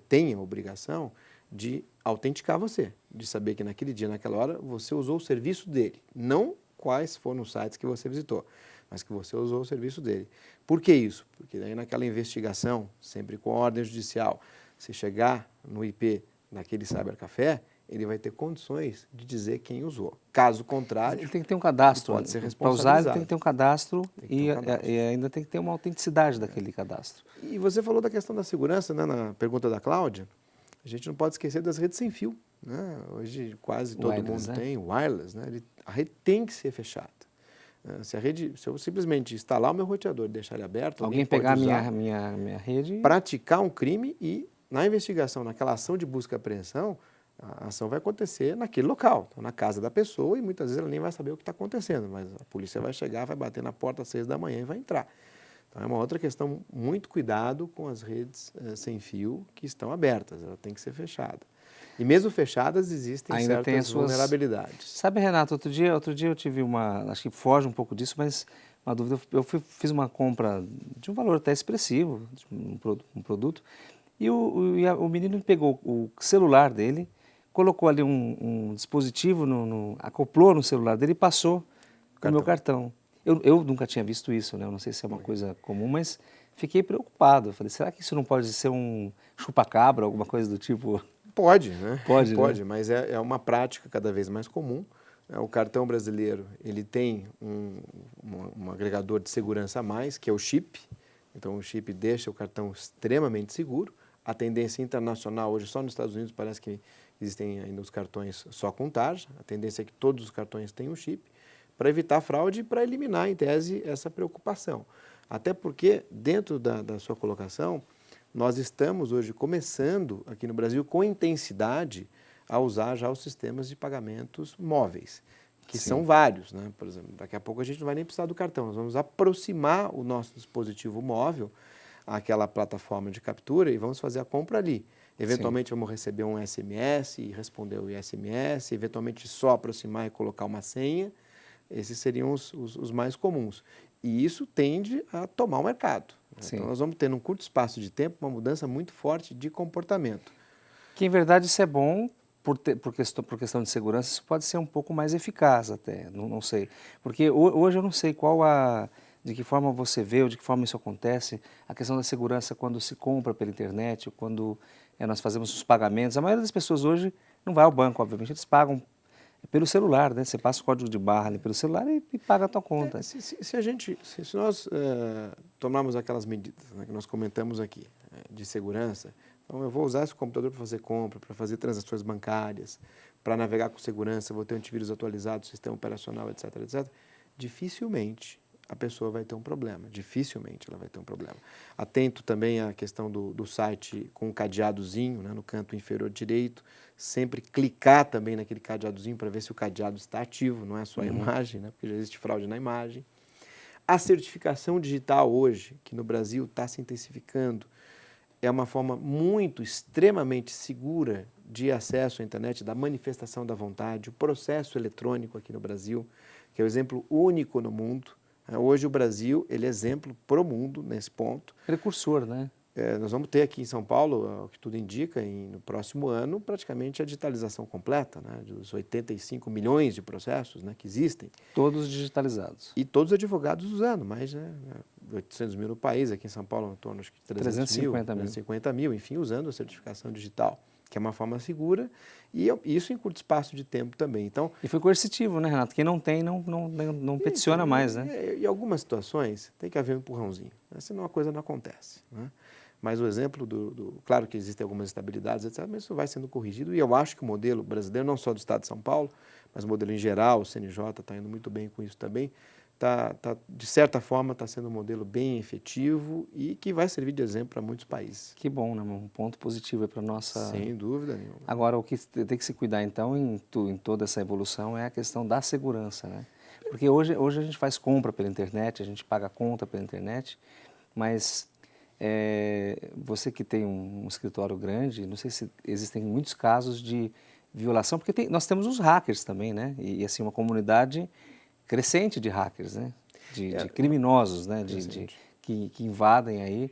tem a obrigação de autenticar você, de saber que naquele dia, naquela hora, você usou o serviço dele, não quais foram os sites que você visitou, mas que você usou o serviço dele. Por que isso? Porque daí naquela investigação, sempre com ordem judicial, se chegar no IP daquele cybercafé, ele vai ter condições de dizer quem usou. Caso contrário, ele tem que ter um cadastro. Pode ser responsabilizado. Para usar, ele tem que ter um cadastro e ainda tem que ter uma autenticidade daquele cadastro. E você falou da questão da segurança, né, na pergunta da Cláudia. A gente não pode esquecer das redes sem fio, né? Hoje quase todo mundo tem wireless, né? A rede tem que ser fechada. Se eu simplesmente instalar o meu roteador e deixar ele aberto, alguém pegar a minha rede, praticar um crime e na investigação, naquela ação de busca e apreensão, a ação vai acontecer naquele local, na casa da pessoa, e muitas vezes ela nem vai saber o que está acontecendo, mas a polícia vai chegar, vai bater na porta às 6 da manhã e vai entrar. Então, é uma outra questão, muito cuidado com as redes sem fio que estão abertas, ela tem que ser fechada. E mesmo fechadas, existem ainda certas vulnerabilidades. Sabe, Renato, outro dia eu tive acho que foge um pouco disso, mas uma dúvida. Fiz uma compra de um valor até expressivo, de um produto, e o menino pegou o celular dele, colocou ali um dispositivo, acoplou no celular dele e passou o meu cartão. Eu nunca tinha visto isso, né? Eu não sei se é uma coisa comum, mas fiquei preocupado. Eu falei, será que isso não pode ser um chupa-cabra, alguma coisa do tipo? Pode, né? Pode, Pode, né? mas é uma prática cada vez mais comum. O cartão brasileiro, ele tem um agregador de segurança a mais, que é o chip. Então, o chip deixa o cartão extremamente seguro. A tendência internacional, hoje só nos Estados Unidos, parece que existem ainda os cartões só com tarja. A tendência é que todos os cartões tenham chip, para evitar fraude e para eliminar, em tese, essa preocupação. Até porque, dentro da sua colocação, nós estamos hoje começando, aqui no Brasil, com intensidade, a usar já os sistemas de pagamentos móveis, que Sim. são vários, né? Por exemplo, daqui a pouco a gente não vai nem precisar do cartão, nós vamos aproximar o nosso dispositivo móvel àquela plataforma de captura e vamos fazer a compra ali. Eventualmente vamos receber um SMS e responder o SMS, eventualmente só aproximar e colocar uma senha. Esses seriam os mais comuns. E isso tende a tomar o mercado. Sim. Então, nós vamos ter, num curto espaço de tempo, uma mudança muito forte de comportamento. Que, em verdade, isso é bom, por questão de segurança, isso pode ser um pouco mais eficaz até, não sei. Porque hoje eu não sei de que forma você vê ou de que forma isso acontece, a questão da segurança quando se compra pela internet, ou quando nós fazemos os pagamentos. A maioria das pessoas hoje não vai ao banco, obviamente, eles pagam pelo celular, né? Você passa o código de barra ali pelo celular e paga a tua conta. Se nós tomarmos aquelas medidas, né, que nós comentamos aqui, de segurança, então eu vou usar esse computador para fazer compra, para fazer transações bancárias, para navegar com segurança, vou ter um antivírus atualizado, sistema operacional, etc, etc. Dificilmente a pessoa vai ter um problema, dificilmente ela vai ter um problema. Atento também à questão do site com um cadeadozinho, né, no canto inferior direito, sempre clicar também naquele cadeadozinho para ver se o cadeado está ativo, não é só a imagem, né, porque já existe fraude na imagem. A certificação digital hoje, que no Brasil está se intensificando, é uma forma extremamente segura de acesso à internet, da manifestação da vontade, o processo eletrônico aqui no Brasil, que é o exemplo único no mundo. Hoje o Brasil, ele é exemplo para o mundo nesse ponto. Precursor, né? Nós vamos ter aqui em São Paulo, o que tudo indica, no próximo ano, praticamente a digitalização completa, né, dos 85 milhões de processos, né, que existem. Todos digitalizados. E todos os advogados usando, mais 800 mil no país, aqui em São Paulo, em torno de 350 mil, enfim, usando a certificação digital, que é uma forma segura, e isso em curto espaço de tempo também. Então, e foi coercitivo, né, Renato? Quem não tem, não peticiona mais, né? Em algumas situações, tem que haver um empurrãozinho, né? Senão a coisa não acontece, né? Mas o exemplo claro que existem algumas instabilidades, etc., mas isso vai sendo corrigido, e eu acho que o modelo brasileiro, não só do Estado de São Paulo, mas o modelo em geral, o CNJ está indo muito bem com isso também, de certa forma está sendo um modelo bem efetivo e que vai servir de exemplo para muitos países. Que bom, né? Um ponto positivo para a nossa... Sem dúvida nenhuma. Agora, o que tem que se cuidar, então, em toda essa evolução é a questão da segurança, né? Porque hoje a gente faz compra pela internet, a gente paga conta pela internet, mas você que tem um escritório grande, não sei se existem muitos casos de violação, porque nós temos os hackers também, né? E assim, uma comunidade crescente de hackers, né? De criminosos, né? Que invadem aí,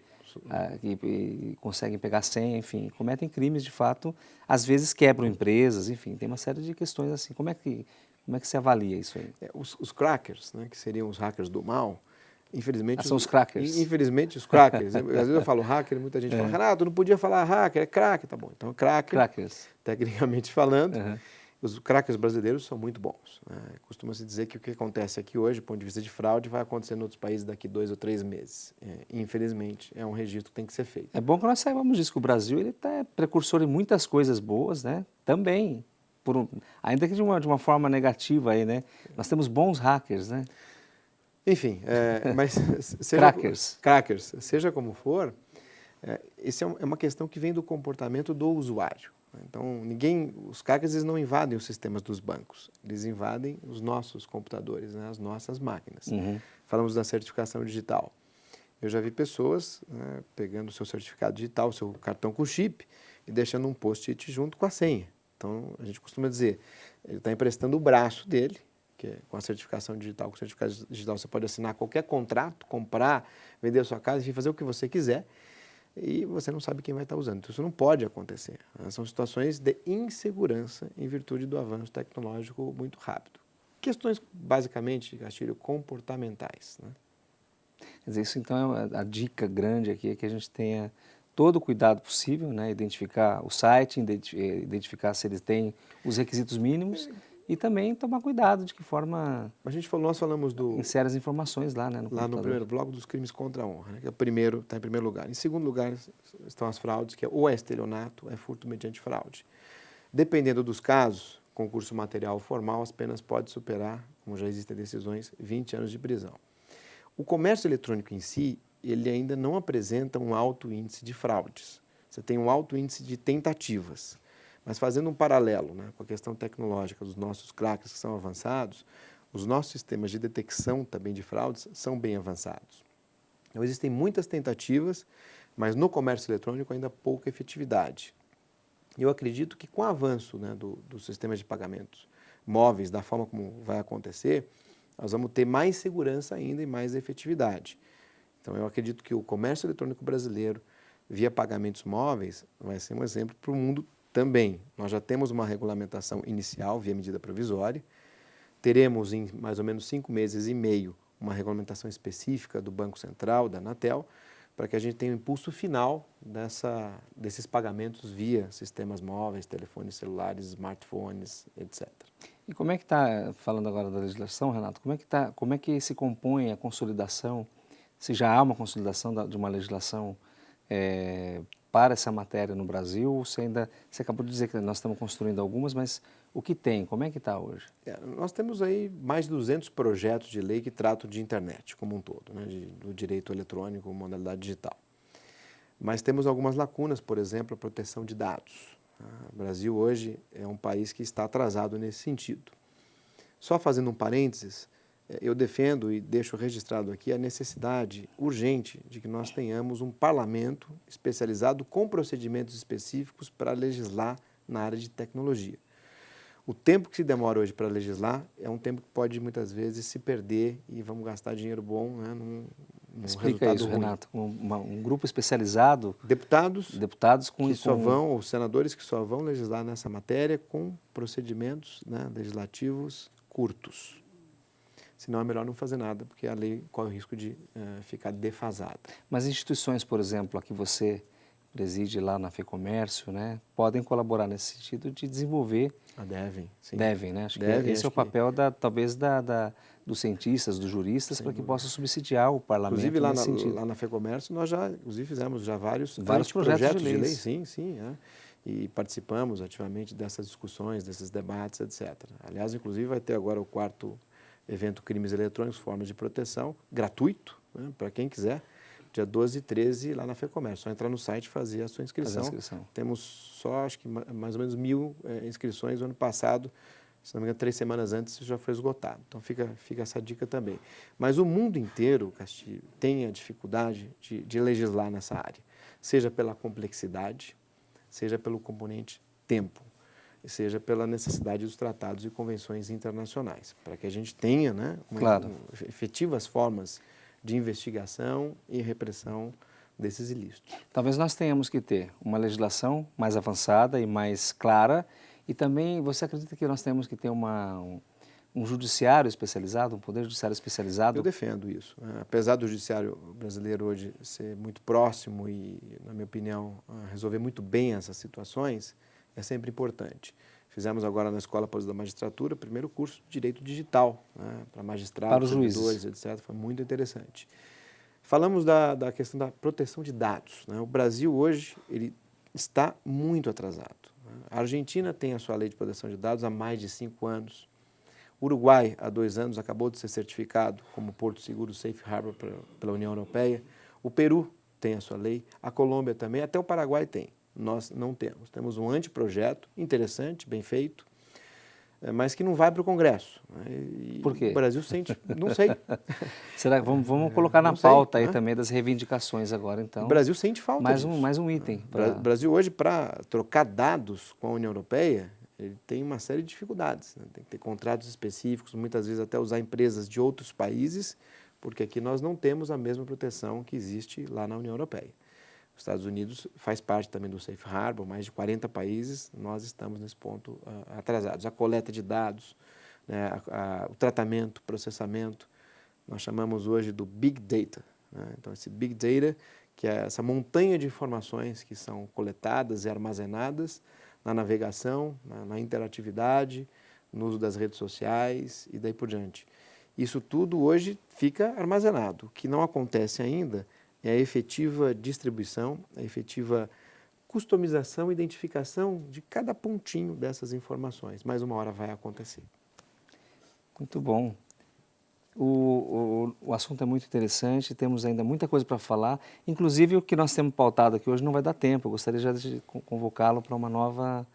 que conseguem pegar senha, enfim, cometem crimes de fato, às vezes quebram empresas, enfim, tem uma série de questões assim. Como é que se avalia isso aí? Os crackers, né, que seriam os hackers do mal, infelizmente... são os crackers. Infelizmente, os crackers. Às vezes eu falo hacker, muita gente fala, Renato, não podia falar hacker, é crack, tá bom. Então, crackers, tecnicamente falando, os crackers brasileiros são muito bons, né? Costuma-se dizer que o que acontece aqui hoje, do ponto de vista de fraude, vai acontecer em outros países daqui 2 ou 3 meses. Infelizmente, é um registro que tem que ser feito. É bom que nós saibamos disso, que o Brasil está precursor em muitas coisas boas, né? Também, ainda que de uma forma negativa aí, né? Nós temos bons hackers, né? Enfim, mas crackers, seja como for, isso é uma questão que vem do comportamento do usuário. Então, os crackers eles não invadem os sistemas dos bancos, eles invadem os nossos computadores, né, as nossas máquinas. Falamos da certificação digital. Eu já vi pessoas, né, pegando o seu certificado digital, o seu cartão com chip, e deixando um post-it junto com a senha. Então, a gente costuma dizer, ele está emprestando o braço dele que é com a certificação digital. Com o certificado digital você pode assinar qualquer contrato, comprar, vender a sua casa, enfim, fazer o que você quiser, e você não sabe quem vai estar usando. Então, isso não pode acontecer. São situações de insegurança em virtude do avanço tecnológico muito rápido. Questões, basicamente, Castilho, comportamentais, né? Quer dizer, isso então é a dica grande aqui, é que a gente tenha todo o cuidado possível, né? Identificar o site, identificar se eles têm os requisitos mínimos e também tomar cuidado de que forma Nós falamos insere as informações lá, né, no lá computador. no primeiro bloco dos crimes contra a honra, né, que é está em primeiro lugar. Em segundo lugar estão as fraudes, que ou é estelionato, ou é furto mediante fraude. Dependendo dos casos, concurso material ou formal, as penas podem superar, como já existem decisões, 20 anos de prisão. O comércio eletrônico em si, ele ainda não apresenta um alto índice de fraudes. Você tem um alto índice de tentativas. Mas fazendo um paralelo, né, com a questão tecnológica dos nossos craques que são avançados, os nossos sistemas de detecção também de fraudes são bem avançados. Então, existem muitas tentativas, mas no comércio eletrônico ainda pouca efetividade. Eu acredito que com o avanço, né, do sistema de pagamentos móveis, da forma como vai acontecer, nós vamos ter mais segurança ainda e mais efetividade. Então, eu acredito que o comércio eletrônico brasileiro, via pagamentos móveis, vai ser um exemplo para o mundo também. Nós já temos uma regulamentação inicial, via medida provisória. Teremos, em mais ou menos 5 meses e meio, uma regulamentação específica do Banco Central, da Anatel, para que a gente tenha um impulso final desses pagamentos via sistemas móveis, telefones celulares, smartphones, etc. E como é que está, falando agora da legislação, Renato, como é que se compõe a consolidação, se já há uma consolidação de uma legislação para essa matéria no Brasil? Você acabou de dizer que nós estamos construindo algumas, mas o que tem? Como é que está hoje? Nós temos aí mais de 200 projetos de lei que tratam de internet como um todo, né, do direito eletrônico, modalidade digital. Mas temos algumas lacunas, por exemplo, a proteção de dados. O Brasil hoje é um país que está atrasado nesse sentido. Só fazendo um parênteses, eu defendo e deixo registrado aqui a necessidade urgente de que nós tenhamos um parlamento especializado com procedimentos específicos para legislar na área de tecnologia. O tempo que se demora hoje para legislar é um tempo que pode muitas vezes se perder e vamos gastar dinheiro bom, né, num Explica resultado isso, ruim. Renato. Um grupo especializado, Deputados com que só vão, ou senadores que só vão legislar nessa matéria com procedimentos, né, legislativos curtos. Senão é melhor não fazer nada, porque a lei corre o risco de ficar defasada. Mas instituições, por exemplo, a que você preside lá na FEComércio, né, podem colaborar nesse sentido de desenvolver. Devem, sim. Devem, né? Acho que Devem, esse é o papel, talvez, dos cientistas, dos juristas, para que possam subsidiar o parlamento. Inclusive, nesse sentido. lá na FEComércio, nós já fizemos vários projetos de lei. leis. Sim. E participamos ativamente dessas discussões, desses debates, etc. Aliás, inclusive, vai ter agora o 4º evento Crimes Eletrônicos, Formas de Proteção, gratuito, né, para quem quiser, dia 12 e 13, lá na FEComércio. Só entrar no site e fazer a sua inscrição. Temos só, acho que mais ou menos 1.000 inscrições no ano passado. Se não me engano, 3 semanas antes isso já foi esgotado. Então fica essa dica também. Mas o mundo inteiro, Castilho, tem a dificuldade de legislar nessa área. Seja pela complexidade, seja pelo componente tempo, seja pela necessidade dos tratados e convenções internacionais, para que a gente tenha, né, efetivas formas de investigação e repressão desses ilícitos. Talvez nós tenhamos que ter uma legislação mais avançada e mais clara, e também você acredita que nós temos que ter um judiciário especializado, um poder judiciário especializado? Eu defendo isso. Apesar do judiciário brasileiro hoje ser muito próximo e, na minha opinião, resolver muito bem essas situações, é sempre importante. Fizemos agora na Escola Pós da Magistratura o primeiro curso de Direito Digital, né, para magistrados, servidores, etc. Foi muito interessante. Falamos da questão da proteção de dados, né? O Brasil hoje ele está muito atrasado, né? A Argentina tem a sua lei de proteção de dados há mais de 5 anos. O Uruguai, há 2 anos, acabou de ser certificado como Porto Seguro Safe Harbor pela União Europeia. O Peru tem a sua lei, a Colômbia também, até o Paraguai tem. Nós não temos. Temos um anteprojeto interessante, bem feito, mas que não vai para o Congresso. E por quê? O Brasil sente, não sei. Será que vamos colocar na pauta aí também das reivindicações agora, então? O Brasil sente falta mais um item. O Brasil hoje, para trocar dados com a União Europeia, ele tem uma série de dificuldades, né? Tem que ter contratos específicos, muitas vezes até usar empresas de outros países, porque aqui nós não temos a mesma proteção que existe lá na União Europeia. Os Estados Unidos faz parte também do Safe Harbor, mais de 40 países, nós estamos nesse ponto atrasados. A coleta de dados, né, o tratamento, processamento, nós chamamos hoje do Big Data, né? Então, esse Big Data, que é essa montanha de informações que são coletadas e armazenadas na navegação, na interatividade, no uso das redes sociais e daí por diante. Isso tudo hoje fica armazenado. O que não acontece ainda é a efetiva distribuição, a efetiva customização e identificação de cada pontinho dessas informações. Mas uma hora vai acontecer. Muito bom. O assunto é muito interessante, temos ainda muita coisa para falar, inclusive o que nós temos pautado aqui hoje não vai dar tempo, eu gostaria já de convocá-lo para uma nova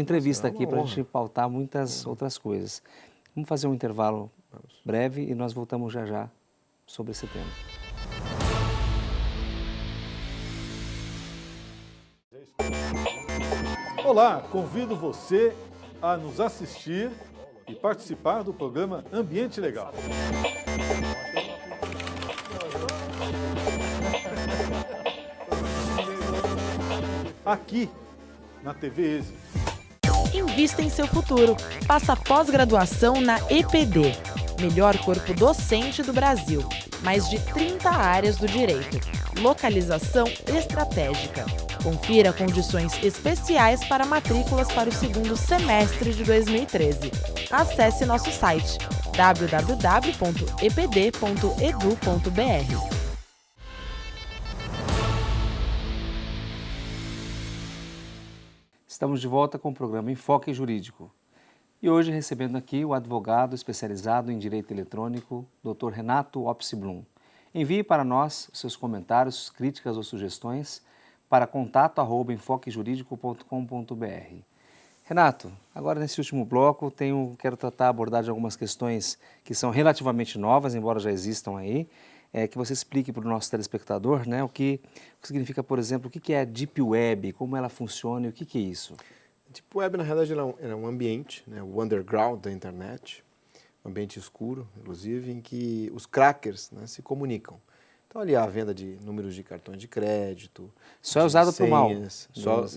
entrevista aqui para a gente pautar muitas outras coisas. Vamos fazer um intervalo breve e nós voltamos já já sobre esse tema. Olá, convido você a nos assistir e participar do programa Ambiente Legal. Aqui, na TV ESE. Invista em seu futuro. Faça pós-graduação na EPD, melhor corpo docente do Brasil. Mais de 30 áreas do direito. Localização estratégica. Confira condições especiais para matrículas para o segundo semestre de 2013. Acesse nosso site www.epd.edu.br. Estamos de volta com o programa Enfoque Jurídico. E hoje recebendo aqui o advogado especializado em Direito Eletrônico, Dr. Renato Opsblum. Envie para nós seus comentários, críticas ou sugestões para contato@enfoquejuridico.com.br. Renato, agora nesse último bloco quero abordar de algumas questões que são relativamente novas, embora já existam aí, que você explique para o nosso telespectador, né, o que significa, por exemplo, o que é a Deep Web, como ela funciona e o que é isso? A Deep Web, na realidade, é um ambiente, né, o underground da internet, um ambiente escuro, inclusive, em que os crackers, né, se comunicam. Então, ali há a venda de números de cartões de crédito. Só é usado para o mal?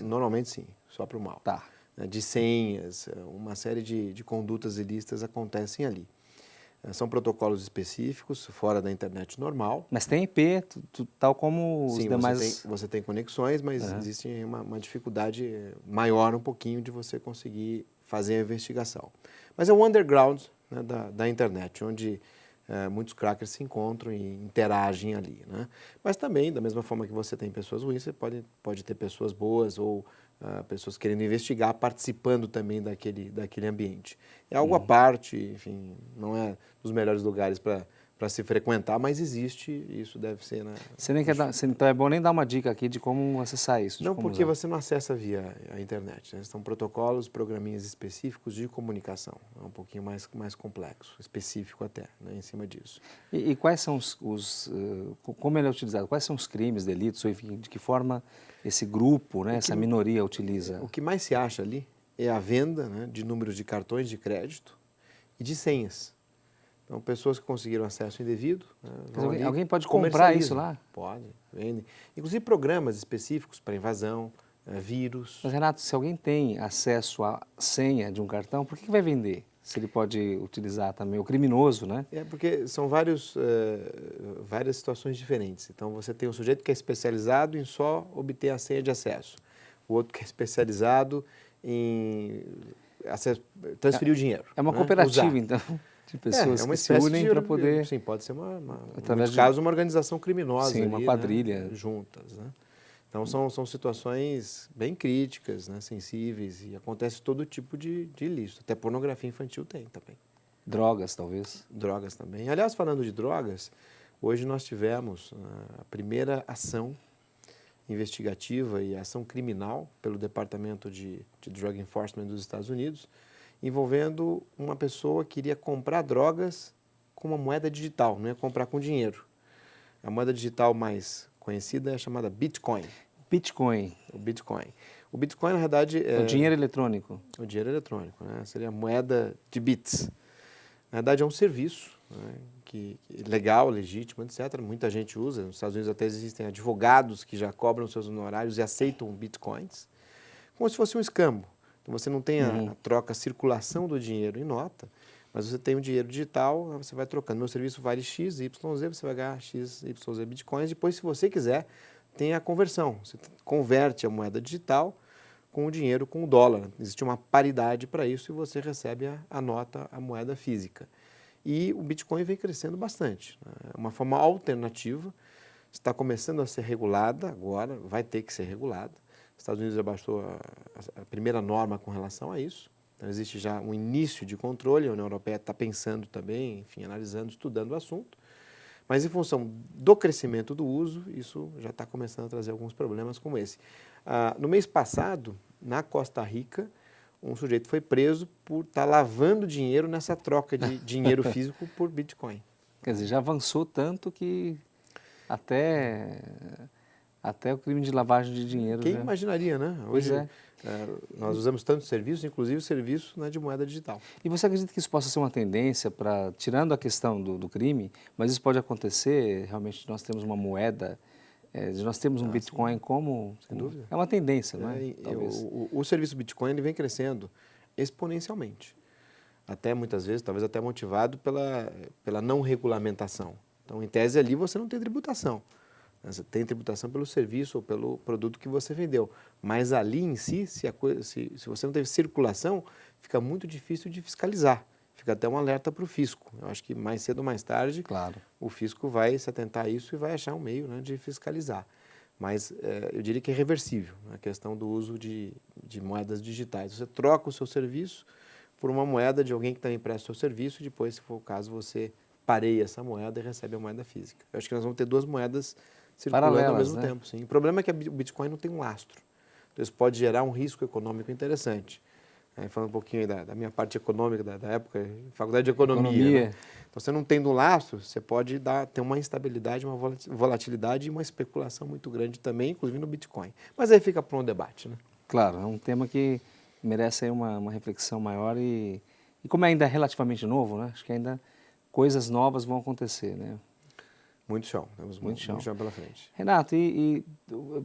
Normalmente, sim, só para o mal. Tá. De senhas, uma série de condutas ilícitas acontecem ali. São protocolos específicos, fora da internet normal. Mas tem IP, tal como os sim, demais... você tem conexões, mas existe uma dificuldade maior um pouquinho de você conseguir fazer a investigação. Mas é um underground, né, da internet, onde muitos crackers se encontram e interagem ali, né? Mas também, da mesma forma que você tem pessoas ruins, você pode ter pessoas boas ou pessoas querendo investigar, participando também daquele ambiente. É algo à parte, enfim, não é dos melhores lugares para se frequentar, mas existe e isso deve ser... Então é bom nem dar uma dica aqui de como acessar isso. Não, porque você não acessa via a internet, né? São protocolos, programinhas específicos de comunicação. É um pouquinho mais complexo, específico até, né, em cima disso. E quais são como ele é utilizado? Quais são os crimes, delitos, ou enfim, de que forma esse grupo, né, essa minoria utiliza? O que mais se acha ali é a venda, né, de números de cartões de crédito e de senhas. Então, pessoas que conseguiram acesso indevido... Né, alguém pode comprar isso lá? Pode, vende. Inclusive programas específicos para invasão, vírus. Mas, Renato, se alguém tem acesso à senha de um cartão, por que vai vender? Se ele pode utilizar também o criminoso, né? É porque são várias situações diferentes. Então, você tem um sujeito que é especializado em só obter a senha de acesso. O outro que é especializado em transferir o dinheiro. É uma cooperativa, então, de pessoas que se unem para poder... Sim, pode ser, em muitos casos, uma organização criminosa. Sim, uma quadrilha. Né, juntas, né? Então, são situações bem críticas, né, sensíveis, e acontece todo tipo de ilícito. Até pornografia infantil tem também. Drogas, talvez. Drogas também. Aliás, falando de drogas, hoje nós tivemos a primeira ação investigativa e ação criminal pelo Departamento de Drug Enforcement dos Estados Unidos, envolvendo uma pessoa que iria comprar drogas com uma moeda digital, não ia comprar com dinheiro. A moeda digital mais conhecida é chamada Bitcoin. Bitcoin. O Bitcoin. O Bitcoin, na verdade, O dinheiro eletrônico. o dinheiro eletrônico, né? Seria a moeda de bits. Na verdade, é um serviço, né, legal, legítimo, etc. Muita gente usa. Nos Estados Unidos até existem advogados que já cobram seus honorários e aceitam bitcoins, como se fosse um escambo. Então, você não tem a troca, a circulação do dinheiro em nota, mas você tem o dinheiro digital, você vai trocando. Meu serviço vale X, Y, Z, você vai ganhar X, Y, Z bitcoins. Depois, se você quiser, tem a conversão. Você converte a moeda digital com o dinheiro, com o dólar. Existe uma paridade para isso e você recebe a nota, a moeda física. E o Bitcoin vem crescendo bastante. É uma forma alternativa, está começando a ser regulada agora, vai ter que ser regulada. Os Estados Unidos já baixou a primeira norma com relação a isso. Então, existe já um início de controle, a União Europeia está pensando também, enfim, analisando, estudando o assunto. Mas, em função do crescimento do uso, isso já está começando a trazer alguns problemas como esse. No mês passado, na Costa Rica, um sujeito foi preso por estar lavando dinheiro nessa troca de dinheiro físico por Bitcoin. Quer dizer, já avançou tanto que até o crime de lavagem de dinheiro. Quem já... imaginaria, né? Hoje nós usamos tantos serviços, inclusive serviço, né, de moeda digital. E você acredita que isso possa ser uma tendência para, tirando a questão do crime, mas isso pode acontecer, realmente nós temos uma moeda, nós temos um Bitcoin como... Sem dúvida. É uma tendência, não é? O serviço Bitcoin ele vem crescendo exponencialmente. Até muitas vezes, talvez até motivado pela não regulamentação. Então, em tese ali, você não tem tributação. Você tem tributação pelo serviço ou pelo produto que você vendeu. Mas ali em si, se você não teve circulação, fica muito difícil de fiscalizar. Fica até um alerta para o fisco. Eu acho que mais cedo ou mais tarde, claro, o fisco vai se atentar a isso e vai achar um meio, né, de fiscalizar. Mas eu diria que é reversível a questão do uso de moedas digitais. Você troca o seu serviço por uma moeda de alguém que também presta o seu serviço e depois, se for o caso, você pareia essa moeda e recebe a moeda física. Eu acho que nós vamos ter duas moedas circulando paralelas, ao mesmo né? tempo. Sim. O problema é que o Bitcoin não tem um lastro. Então, isso pode gerar um risco econômico interessante. Falando um pouquinho aí da minha parte econômica da época, faculdade de economia. Né? Então, você não tendo lastro, você pode ter uma instabilidade, uma volatilidade e uma especulação muito grande também, inclusive no Bitcoin. Mas aí fica para um debate, né? Claro, é um tema que merece aí uma reflexão maior e como ainda é relativamente novo, né? Acho que ainda coisas novas vão acontecer, né? Muito chão, temos muito chão pela frente. Renato,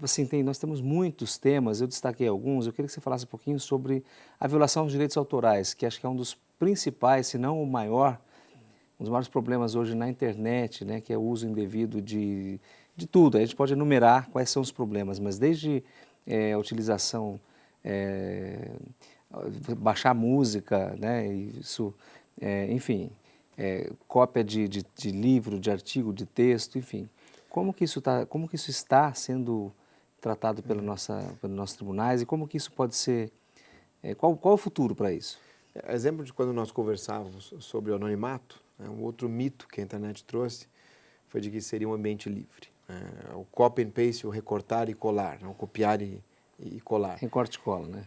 assim, nós temos muitos temas, eu destaquei alguns, eu queria que você falasse um pouquinho sobre a violação dos direitos autorais, que acho que é um dos principais, se não o maior, um dos maiores problemas hoje na internet, né, que é o uso indevido de tudo. A gente pode enumerar quais são os problemas, mas desde a utilização, baixar música, né, isso, enfim... cópia de livro, de artigo, de texto, enfim. Como que isso está sendo tratado pelos nossos tribunais e como que isso pode ser... qual é o futuro para isso? Exemplo de quando nós conversávamos sobre o anonimato, um outro mito que a internet trouxe foi de que seria um ambiente livre. O copy and paste, o recortar e colar, o copiar e colar. Recorte e cola, né?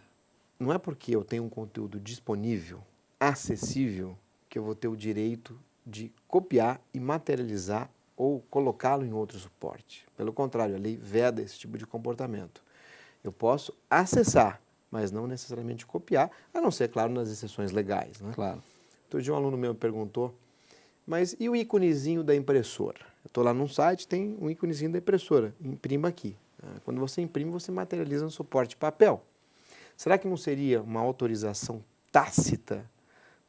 Não é porque eu tenho um conteúdo disponível, acessível, que eu vou ter o direito de copiar e materializar ou colocá-lo em outro suporte. Pelo contrário, a lei veda esse tipo de comportamento. Eu posso acessar, mas não necessariamente copiar, a não ser, claro, nas exceções legais. Né? Claro. Outro dia um aluno meu me perguntou, mas e o íconezinho da impressora? Eu estou lá num site, tem um íconezinho da impressora, imprima aqui. Quando você imprime, você materializa no suporte papel. Será que não seria uma autorização tácita,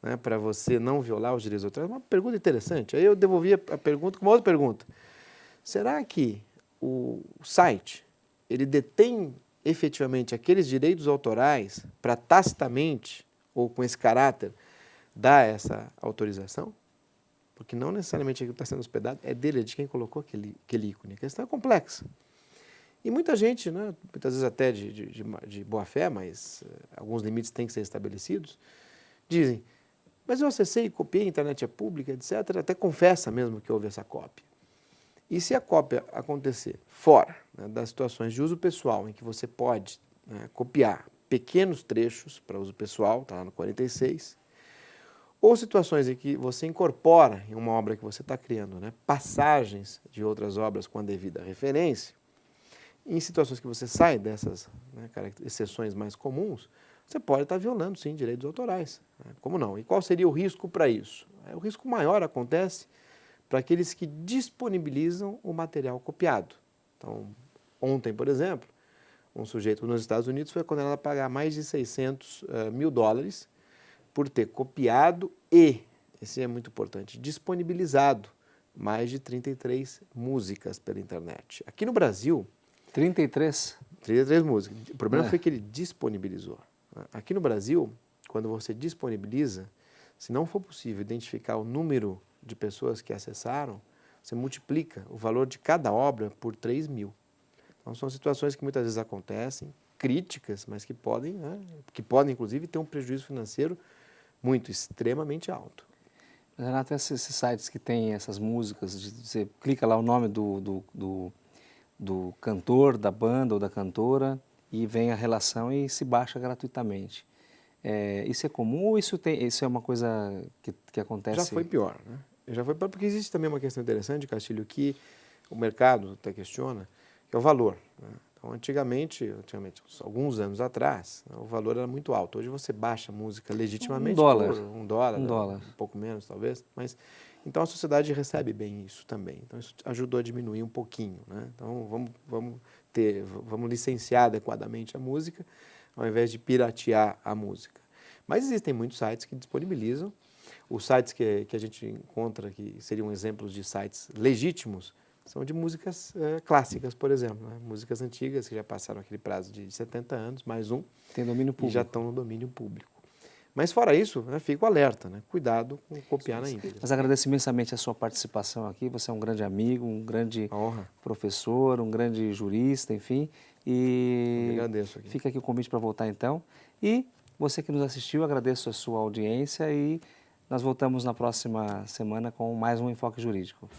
né, para você não violar os direitos autorais? Uma pergunta interessante. Aí eu devolvi a pergunta com uma outra pergunta. Será que o site, ele detém efetivamente aqueles direitos autorais para tacitamente, ou com esse caráter, dar essa autorização? Porque não necessariamente aquilo que está sendo hospedado é dele, é de quem colocou aquele ícone. A questão é complexa. E muita gente, né, muitas vezes até de boa fé, mas alguns limites têm que ser estabelecidos, dizem, mas eu acessei, copiei, a internet é pública, etc., até confessa mesmo que houve essa cópia. E se a cópia acontecer fora, né, das situações de uso pessoal, em que você pode, né, copiar pequenos trechos para uso pessoal, está lá no 46, ou situações em que você incorpora em uma obra que você está criando, né, passagens de outras obras com a devida referência, Em situações que você sai dessas, né, exceções mais comuns, você pode estar violando, sim, direitos autorais. Né? Como não? E qual seria o risco para isso? O risco maior acontece para aqueles que disponibilizam o material copiado. Então, ontem, por exemplo, um sujeito nos Estados Unidos foi condenado a pagar mais de 600 mil dólares por ter copiado e, esse é muito importante, disponibilizado mais de 33 músicas pela internet. Aqui no Brasil... 33? 33 músicas. O problema foi que ele disponibilizou. Aqui no Brasil, quando você disponibiliza, se não for possível identificar o número de pessoas que acessaram, você multiplica o valor de cada obra por 3 mil. Então, são situações que muitas vezes acontecem, críticas, mas que podem, né, inclusive, ter um prejuízo financeiro extremamente alto. Renato, esses sites que tem essas músicas, você clica lá o nome do cantor, da banda ou da cantora e vem a relação e se baixa gratuitamente. Isso é comum ou isso é uma coisa que acontece? Já foi pior, né? Já foi pior porque existe também uma questão interessante, Castilho, que o mercado até questiona, que é o valor. Né? Então, antigamente, alguns anos atrás, o valor era muito alto. Hoje você baixa a música legitimamente $1. por $1, um pouco menos talvez, mas então a sociedade recebe bem isso também. Então isso ajudou a diminuir um pouquinho, né? Então vamos licenciar adequadamente a música, ao invés de piratear a música. Mas existem muitos sites que disponibilizam. Os sites que a gente encontra, que seriam exemplos de sites legítimos, são de músicas clássicas, por exemplo, né? Músicas antigas que já passaram aquele prazo de 70 anos, mais um, tem domínio público. E já estão no domínio público. Mas fora isso, né, fica o alerta, né? Cuidado com copiar na íntegra. Mas agradeço imensamente a sua participação aqui, você é um grande amigo, um grande professor, um grande jurista, enfim. E eu agradeço aqui. Fica aqui o convite para voltar então. E você que nos assistiu, agradeço a sua audiência e nós voltamos na próxima semana com mais um Enfoque Jurídico.